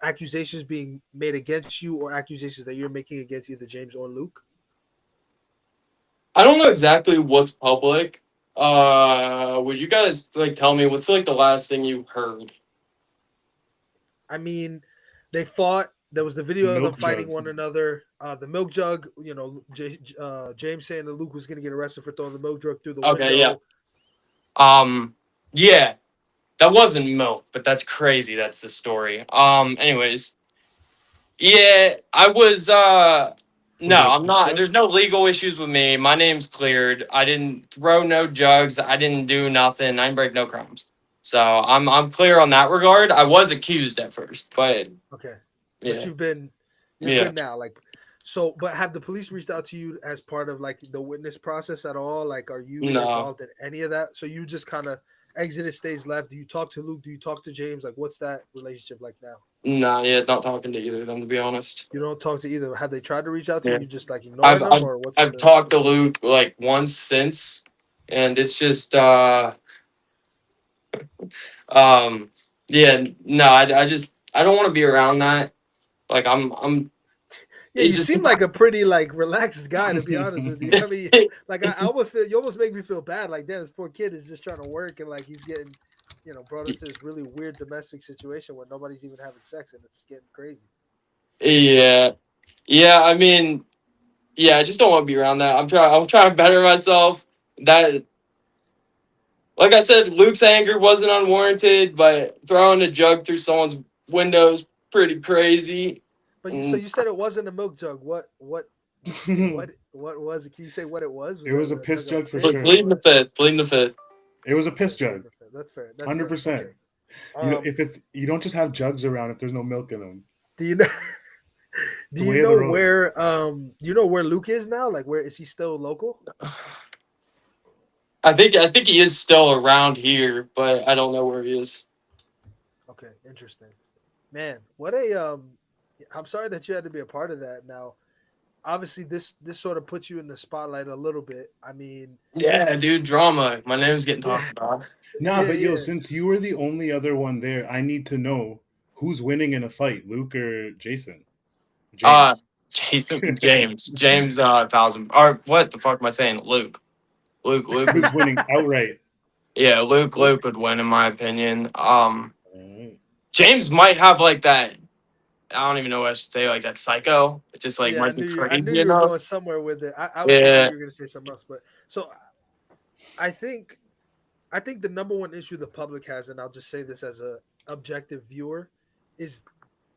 accusations being made against you, or accusations that you're making against either James or Luke? I don't know exactly what's public. Would you guys like tell me what's like the last thing you heard? I mean, they fought. There was the video of them Milk fighting jug. one another. The milk jug, James saying that Luke was going to get arrested for throwing the milk jug through the Okay, window. Yeah, that wasn't milk, but that's crazy. That's the story. Anyways, yeah, I was. No, it a I'm not. jug? There's no legal issues with me. My name's cleared. I didn't throw no jugs. I didn't do nothing. I didn't break no crimes. So I'm clear on that regard. I was accused at first, but Okay, yeah, but you're yeah. good now. Like, so, but have the police reached out to you as part of like the witness process at all? Like, are you No. involved in any of that? So you just kind of exited stage left. Do you talk to Luke? Do you talk to James? Like, what's that relationship like now? Nah, yeah, not talking to either of them, to be honest. You don't talk to either. Have they tried to reach out to Yeah. you? You just like ignoring them, or what's? I've talked to Luke like once since, and it's just yeah, no, I don't want to be around that. Like I'm. Yeah, you seem like a pretty like relaxed guy, to be honest with you. I mean, like I almost feel you almost make me feel bad. Like, damn, this poor kid is just trying to work, and like he's getting, brought into this really weird domestic situation where nobody's even having sex, and it's getting crazy. Yeah. I mean, yeah, I just don't want to be around that. I'm trying to better myself. That, like I said, Luke's anger wasn't unwarranted, but throwing a jug through someone's window is pretty crazy. But so you said it wasn't a milk jug. What was it? Can you say what it was? It was a piss jug for Like, sure. pleading the fifth. It was a piss jug. That's fair. 100%. Okay. You don't just have jugs around if there's no milk in them. Do you know? Do you know where Luke is now? Like, where is he still local? I think he is still around here, but I don't know where he is. Okay, interesting. Man, what a I'm sorry that you had to be a part of that. Now, obviously, this sort of puts you in the spotlight a little bit. I mean, Yeah, dude, drama. My name's getting yeah, talked about. Nah, yeah, but yo, yeah. since you were the only other one there, I need to know who's winning in a fight, Luke or Jason? Uh, James. James, 1,000. Or what the fuck am I saying? Luke. Luke's winning outright. Yeah, Luke would win in my opinion. Alright. James might have like that. I don't even know what I should say. Like that psycho. It just like Yeah, might be I knew crazy you were enough. going somewhere with it. I was thinking Yeah, you were going to say something else, but so I think the number one issue the public has, and I'll just say this as a objective viewer, is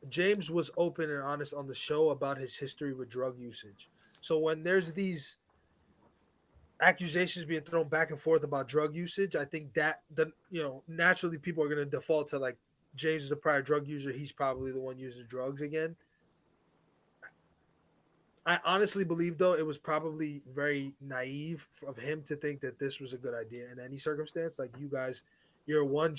James was open and honest on the show about his history with drug usage. So when there's these accusations being thrown back and forth about drug usage, I think that naturally people are going to default to like James is a prior drug user. He's probably the one using drugs again. I honestly believe, though, it was probably very naive of him to think that this was a good idea in any circumstance. Like you guys, your one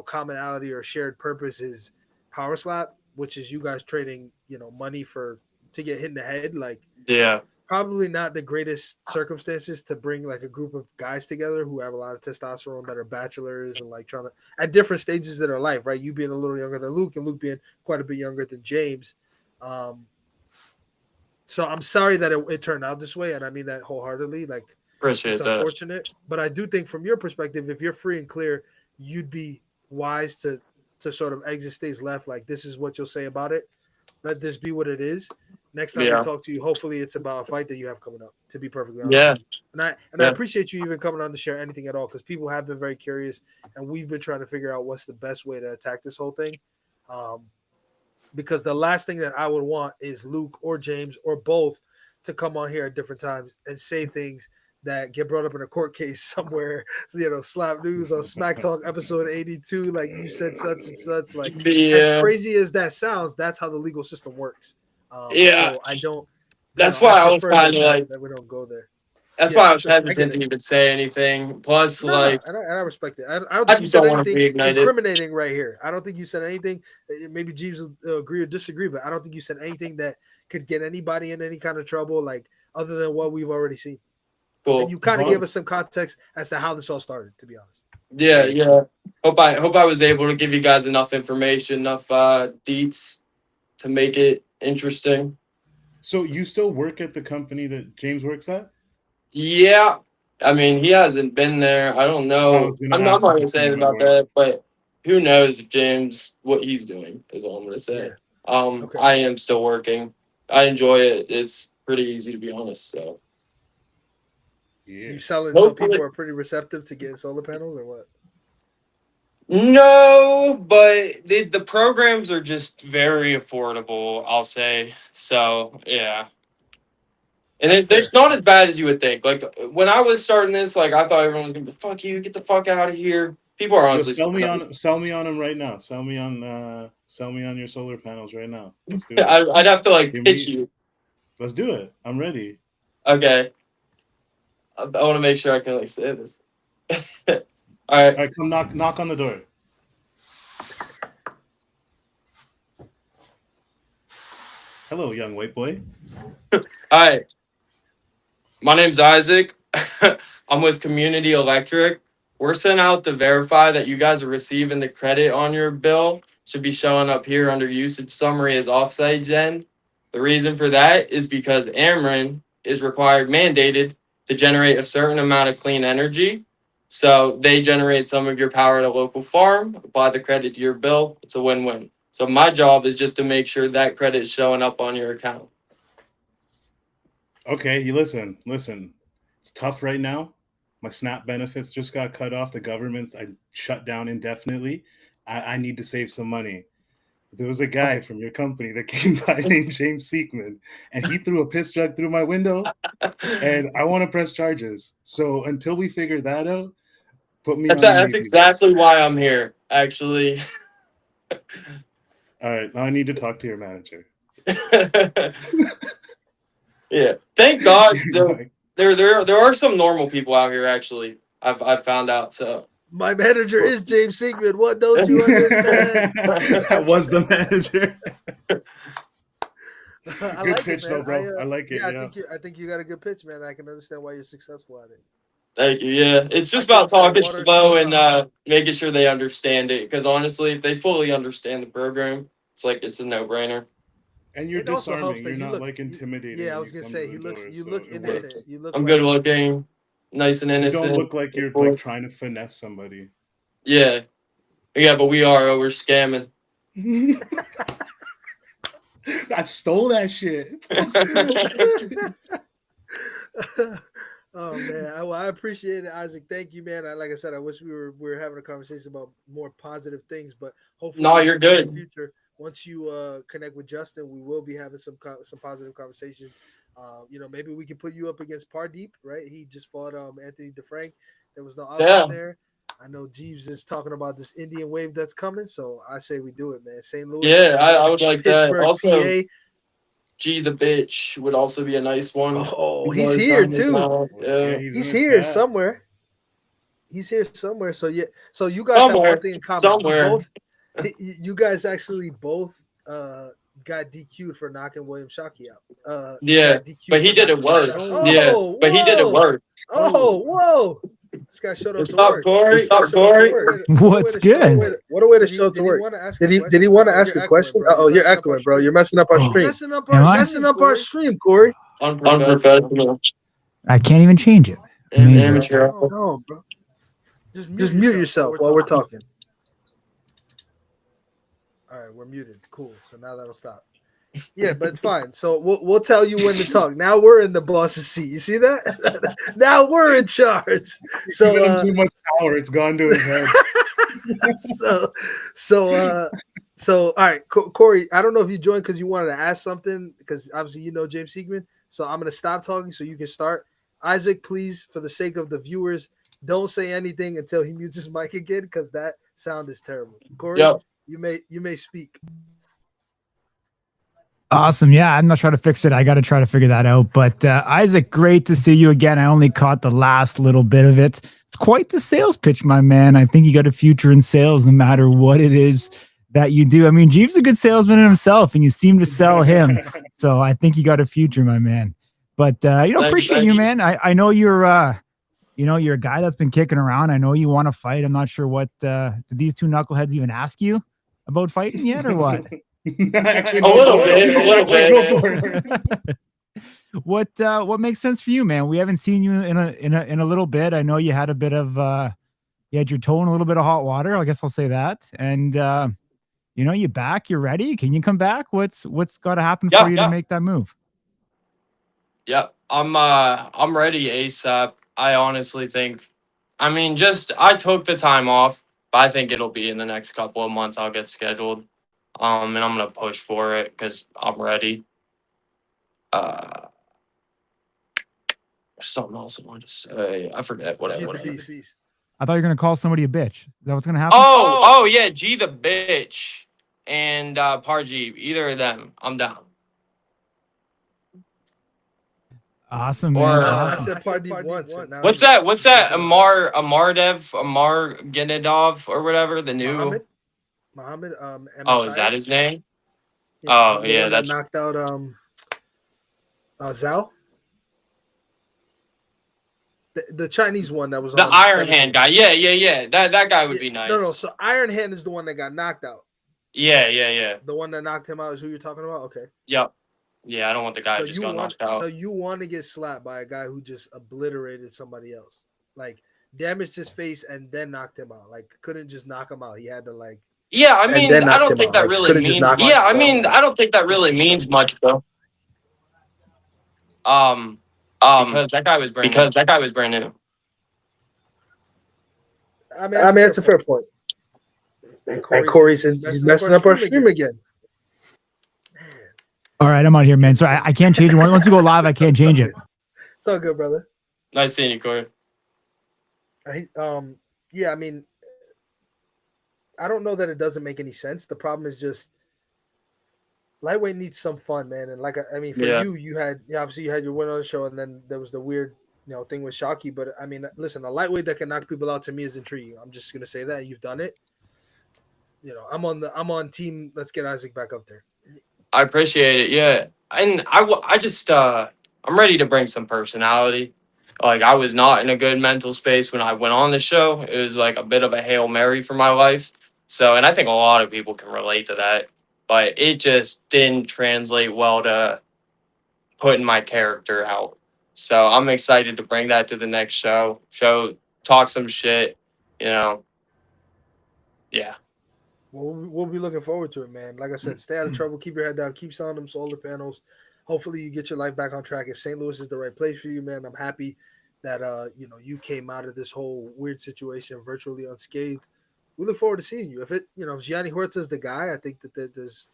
commonality or shared purpose is power slap, which is you guys trading money to get hit in the head. Like yeah, probably not the greatest circumstances to bring like a group of guys together who have a lot of testosterone that are bachelors and like trying to at different stages of their life, right? You being a little younger than Luke and Luke being quite a bit younger than James. So I'm sorry that it turned out this way, and I mean that wholeheartedly. Like, it's appreciate that. unfortunate, but I do think from your perspective, if you're free and clear, you'd be wise to sort of exit stage left. Like, this is what you'll say about it. Let this be what it is. Next time we Yeah, talk to you, hopefully it's about a fight that you have coming up. To be perfectly honest, yeah, and I yeah. appreciate you even coming on to share anything at all because people have been very curious, and we've been trying to figure out what's the best way to attack this whole thing. Because the last thing that I would want is Luke or James or both to come on here at different times and say things that get brought up in a court case somewhere. Slap news on Smack Talk episode 82. Like you said such and such. Like as Yeah, crazy as that sounds, that's how the legal system works. yeah. So I don't. That's I why I was prefer kind of like. that we don't go there. That's Yeah, why I for was sure. I get hesitant it. to even say anything. Plus, No, like, and I respect it. I don't I think you just said don't want to anything reignite it. incriminating right here. I don't think you said anything. Maybe Jeeves will agree or disagree, but I don't think you said anything that could get anybody in any kind of trouble, like other than what we've already seen. And Cool. you kind of gave us some context as to how this all started, to be honest. Yeah, yeah. Hope I was able to give you guys enough information, enough deets to make it interesting. So you still work at the company that James works at? Yeah. I mean, he hasn't been there. I don't I know. was gonna I'm not ask if going you to say still anything went to about work. that, but who knows if James what he's doing is all I'm going to say. Yeah. Okay. I am still working. I enjoy it. It's pretty easy to be honest. So Yeah. You selling so hopefully, people are pretty receptive to getting solar panels or what? no, but the programs are just very affordable. I'll say so. Yeah. And That's fair. it's not as bad as you would think. Like when I was starting this, like I thought everyone was gonna be fuck you, get the fuck out of here. People are Yo, honestly so nice. sell me on them right now. Sell me on your solar panels right now. Let's do it. I'd have to like Give pitch me- you. Let's do it. I'm ready. Okay. I want to make sure I can like say this. All All right. right, come knock on the door. Hello, young white boy. All right. My name's Isaac. I'm with Community Electric. We're sent out to verify that you guys are receiving the credit on your bill. Should be showing up here under usage summary as offsite gen. The reason for that is because Ameren is mandated to generate a certain amount of clean energy. So they generate some of your power at a local farm, apply the credit to your bill. It's a win-win. So my job is just to make sure that credit is showing up on your account. Okay, you listen. It's tough right now. My SNAP benefits just got cut off. The government's shut down indefinitely. I need to save some money. There was a guy from your company that came by named James Siekmann, and he threw a piss jug through my window, and I want to press charges. So until we figure that out, put me on your That's maybe exactly list. why I'm here, actually. All right, now I need to talk to your manager. Yeah. Thank God there are some normal people out here actually. I've found out. So My manager is James Siekmann. What don't you understand? That was the manager. I Good like pitch it, though, man. bro. I like it. Yeah, Yeah. I think you got a good pitch, man. I can understand why you're successful at it. Thank you. Yeah. It's just I about think talking water slow comes and making sure they understand it. Because honestly, if they fully understand the program, it's a no-brainer. And you're It also helps disarming. that You're you not look. like intimidating Yeah, I when was you gonna come say to the door. you So look it works. innocent. You look. I'm like, good looking, nice and You innocent. don't look like you're like trying to finesse somebody. Yeah. Yeah, but we are. We're scamming. I stole that shit. Oh man, I appreciate it, Isaac. Thank you, man. Like I said, I wish we were having a conversation about more positive things, but hopefully, No, in you're the near good. future, once you connect with Justin, we will be having some positive conversations. Maybe we can put you up against Pardeep, right? He just fought Anthony DeFrank. There was no option Yeah. there. I know Jeeves is talking about this Indian wave that's coming, so I say we do it, man. St. Louis, Yeah, I would like that. Pittsburgh, Also, PA. G the bitch would also be a nice one. Oh, he's here too. Yeah. He's in the here chat. somewhere. He's here somewhere. So yeah. So you guys have one thing in common. Somewhere. You guys actually both got DQ'd for knocking William Shockey out. Yeah, but he did it work. Yeah, but he did it work. Oh, whoa! This guy showed up What's to up, work. Corey? What's up, Corey? What's good? What a way to show up to work. Did he want to ask a question? Oh, you're echoing, bro. You're messing up our stream. Messing up our stream, Corey. Unprofessional. I can't even change it. Amateur. No, bro. Just mute yourself while we're talking. All right, we're muted. Cool. So now that'll stop. Yeah, but it's fine. So we'll tell you when to talk. Now we're in the boss's seat. You see that? Now we're in charge. So giving him too much power. It's gone to his head. So all right, Corey. I don't know if you joined because you wanted to ask something because obviously you know James Siekmann. So I'm gonna stop talking so you can start. Isaac, please, for the sake of the viewers, don't say anything until he mutes his mic again because that sound is terrible. Corey, you may speak. Awesome. Yeah, I'm not trying to fix it. I got to try to figure that out. But Isaac, great to see you again. I only caught the last little bit of it. It's quite the sales pitch, my man. I think you got a future in sales no matter what it is that you do. I mean, Jeeves is a good salesman in himself, and you seem to sell him. So I think you got a future, my man. But appreciate you, man. I know you're you're a guy that's been kicking around. I know you want to fight. I'm not sure what did these two knuckleheads even ask you about fighting yet or what? Actually, a little bit. What makes sense for you, man? We haven't seen you in a little bit. I know you had a bit of you had your toe in a little bit of hot water. I guess I'll say that. And you back, you're ready. Can you come back? What's got to happen for you to make that move? Yeah, I'm ready ASAP. I honestly think, I took the time off, but I think it'll be in the next couple of months. I'll get scheduled. And I'm gonna push for it because I'm ready. Something else I wanted to say. I forget what I wanted. I thought you were gonna call somebody a bitch. Is that what's gonna happen? Oh yeah, G the bitch and Parjeeb. Either of them, I'm down. Awesome, man. I said Pardeep once. What's that? Amar Genadov or whatever, the new Muhammad. Oh, is that his name? Oh yeah, that's knocked out Zhao. The Chinese one that was the Iron Hand guy. Yeah. That guy would be nice. No. So Iron Hand is the one that got knocked out. Yeah. The one that knocked him out is who you're talking about. Okay. Yep. Yeah, I don't want the guy who just got knocked out. So you want to get slapped by a guy who just obliterated somebody else, like damaged his face and then knocked him out. Like couldn't just knock him out. He had to like. Yeah, I mean, I don't think that really means. Yeah, I mean, I don't think that really means much though. Because that guy was brand new. I mean, that's a fair point. And Corey's messing up our stream again. All right, I'm out here, man. So I can't change it. Once we go live, I can't change it. It's all good, brother. Nice seeing you, Corey. Yeah, I mean, I don't know that it doesn't make any sense. The problem is just lightweight needs some fun, man. And like I mean, for Yeah. you had obviously you had your win on the show, and then there was the weird thing with Shockey. But I mean, listen, a lightweight that can knock people out to me is intriguing. I'm just gonna say that you've done it. I'm on team. Let's get Isaac back up there. I appreciate it. Yeah. And I just, I'm ready to bring some personality. Like, I was not in a good mental space when I went on the show. It was like a bit of a Hail Mary for my life. So, and I think a lot of people can relate to that. But it just didn't translate well to putting my character out. So I'm excited to bring that to the next show. Talk some shit, you know. Yeah. Well, we'll be looking forward to it, man. Like I said, stay out of trouble. Keep your head down. Keep selling them solar panels. Hopefully, you get your life back on track. If St. Louis is the right place for you, man, I'm happy that you came out of this whole weird situation virtually unscathed. We look forward to seeing you. If Gianni Huerta is the guy, I think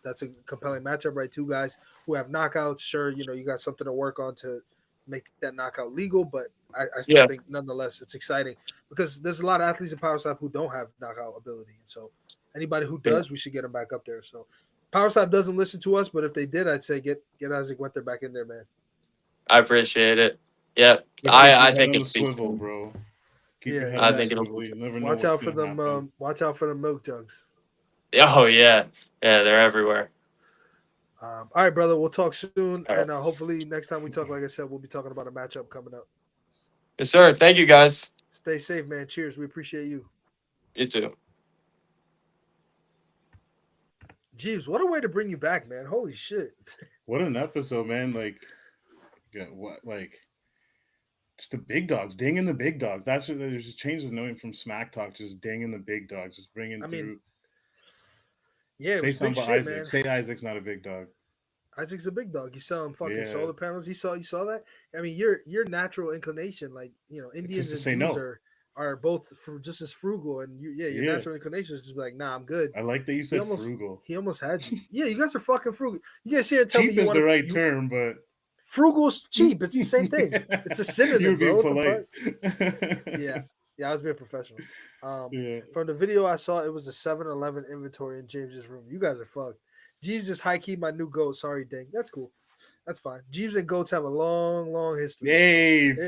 that's a compelling matchup, right? Two guys who have knockouts. Sure, you got something to work on to make that knockout legal, but I still think nonetheless it's exciting because there's a lot of athletes in Power Slap who don't have knockout ability, and so anybody who does, we should get them back up there. So Power Slap doesn't listen to us, but if they did, I'd say get Isaac Guenther back in there, man. I appreciate it. Yeah, I think it's swivel, bro. Keep your head I on think the it'll swivel. You never know watch out for them. happen. Watch out for the milk jugs. Oh yeah, they're everywhere. All right, brother. We'll talk soon, All and hopefully next time we talk, like I said, we'll be talking about a matchup coming up. Yes, sir. Thank you, guys. Stay safe, man. Cheers. We appreciate you. You too. Jeeves, what a way to bring you back, man. Holy shit. What an episode, man. Just the big dogs, dinging the big dogs. That's what there's just changes knowing from Smack Talk, just dinging the big dogs, just bringing through. Yeah, say something about Isaac. man. Say Isaac's not a big dog. Isaac's a big dog. He's selling fucking solar panels. You saw that? I mean, your natural inclination, like Indians and Jews are both just as frugal, and your natural inclination is just like, nah, I'm good. I like that you said frugal. He almost had you. Yeah, you guys are fucking frugal. You guys here and tell cheap me is the right term, but frugal's cheap. It's the same thing. It's a synonym, You're being bro. polite. Yeah, I was being professional. From the video I saw, it was a 7-Eleven inventory in James's room. You guys are fucked. Jeeves is high key my new goat. Sorry, Ding. That's cool. That's fine. Jeeves and goats have a long, long history. Hey, it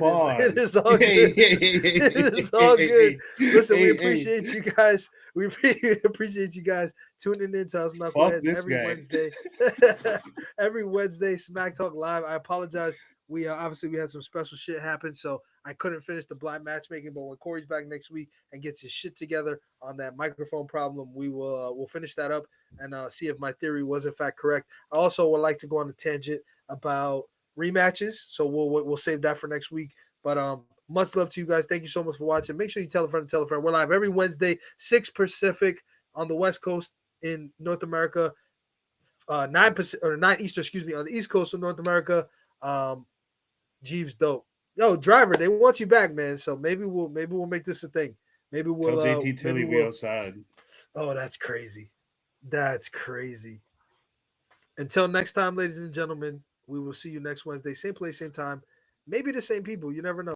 is all good. It is all good. Listen, we appreciate you guys. We appreciate you guys tuning in to us Knuckleheads every Wednesday. Every Wednesday, Smack Talk Live. I apologize. We obviously we had some special shit happen, so I couldn't finish the blind matchmaking. But when Corey's back next week and gets his shit together on that microphone problem, we will we'll finish that up and see if my theory was in fact correct. I also would like to go on a tangent about rematches, so we'll save that for next week. But much love to you guys. Thank you so much for watching. Make sure you tell a friend. We're live every Wednesday, 6 Pacific on the West Coast in North America, 9 Eastern, on the East Coast of North America. Jeeves dope. Yo, driver, they want you back, man. So maybe we'll make this a thing. Maybe we'll tell JT Tilly we outside. Oh, that's crazy. That's crazy. Until next time, ladies and gentlemen, we will see you next Wednesday. Same place, same time. Maybe the same people. You never know.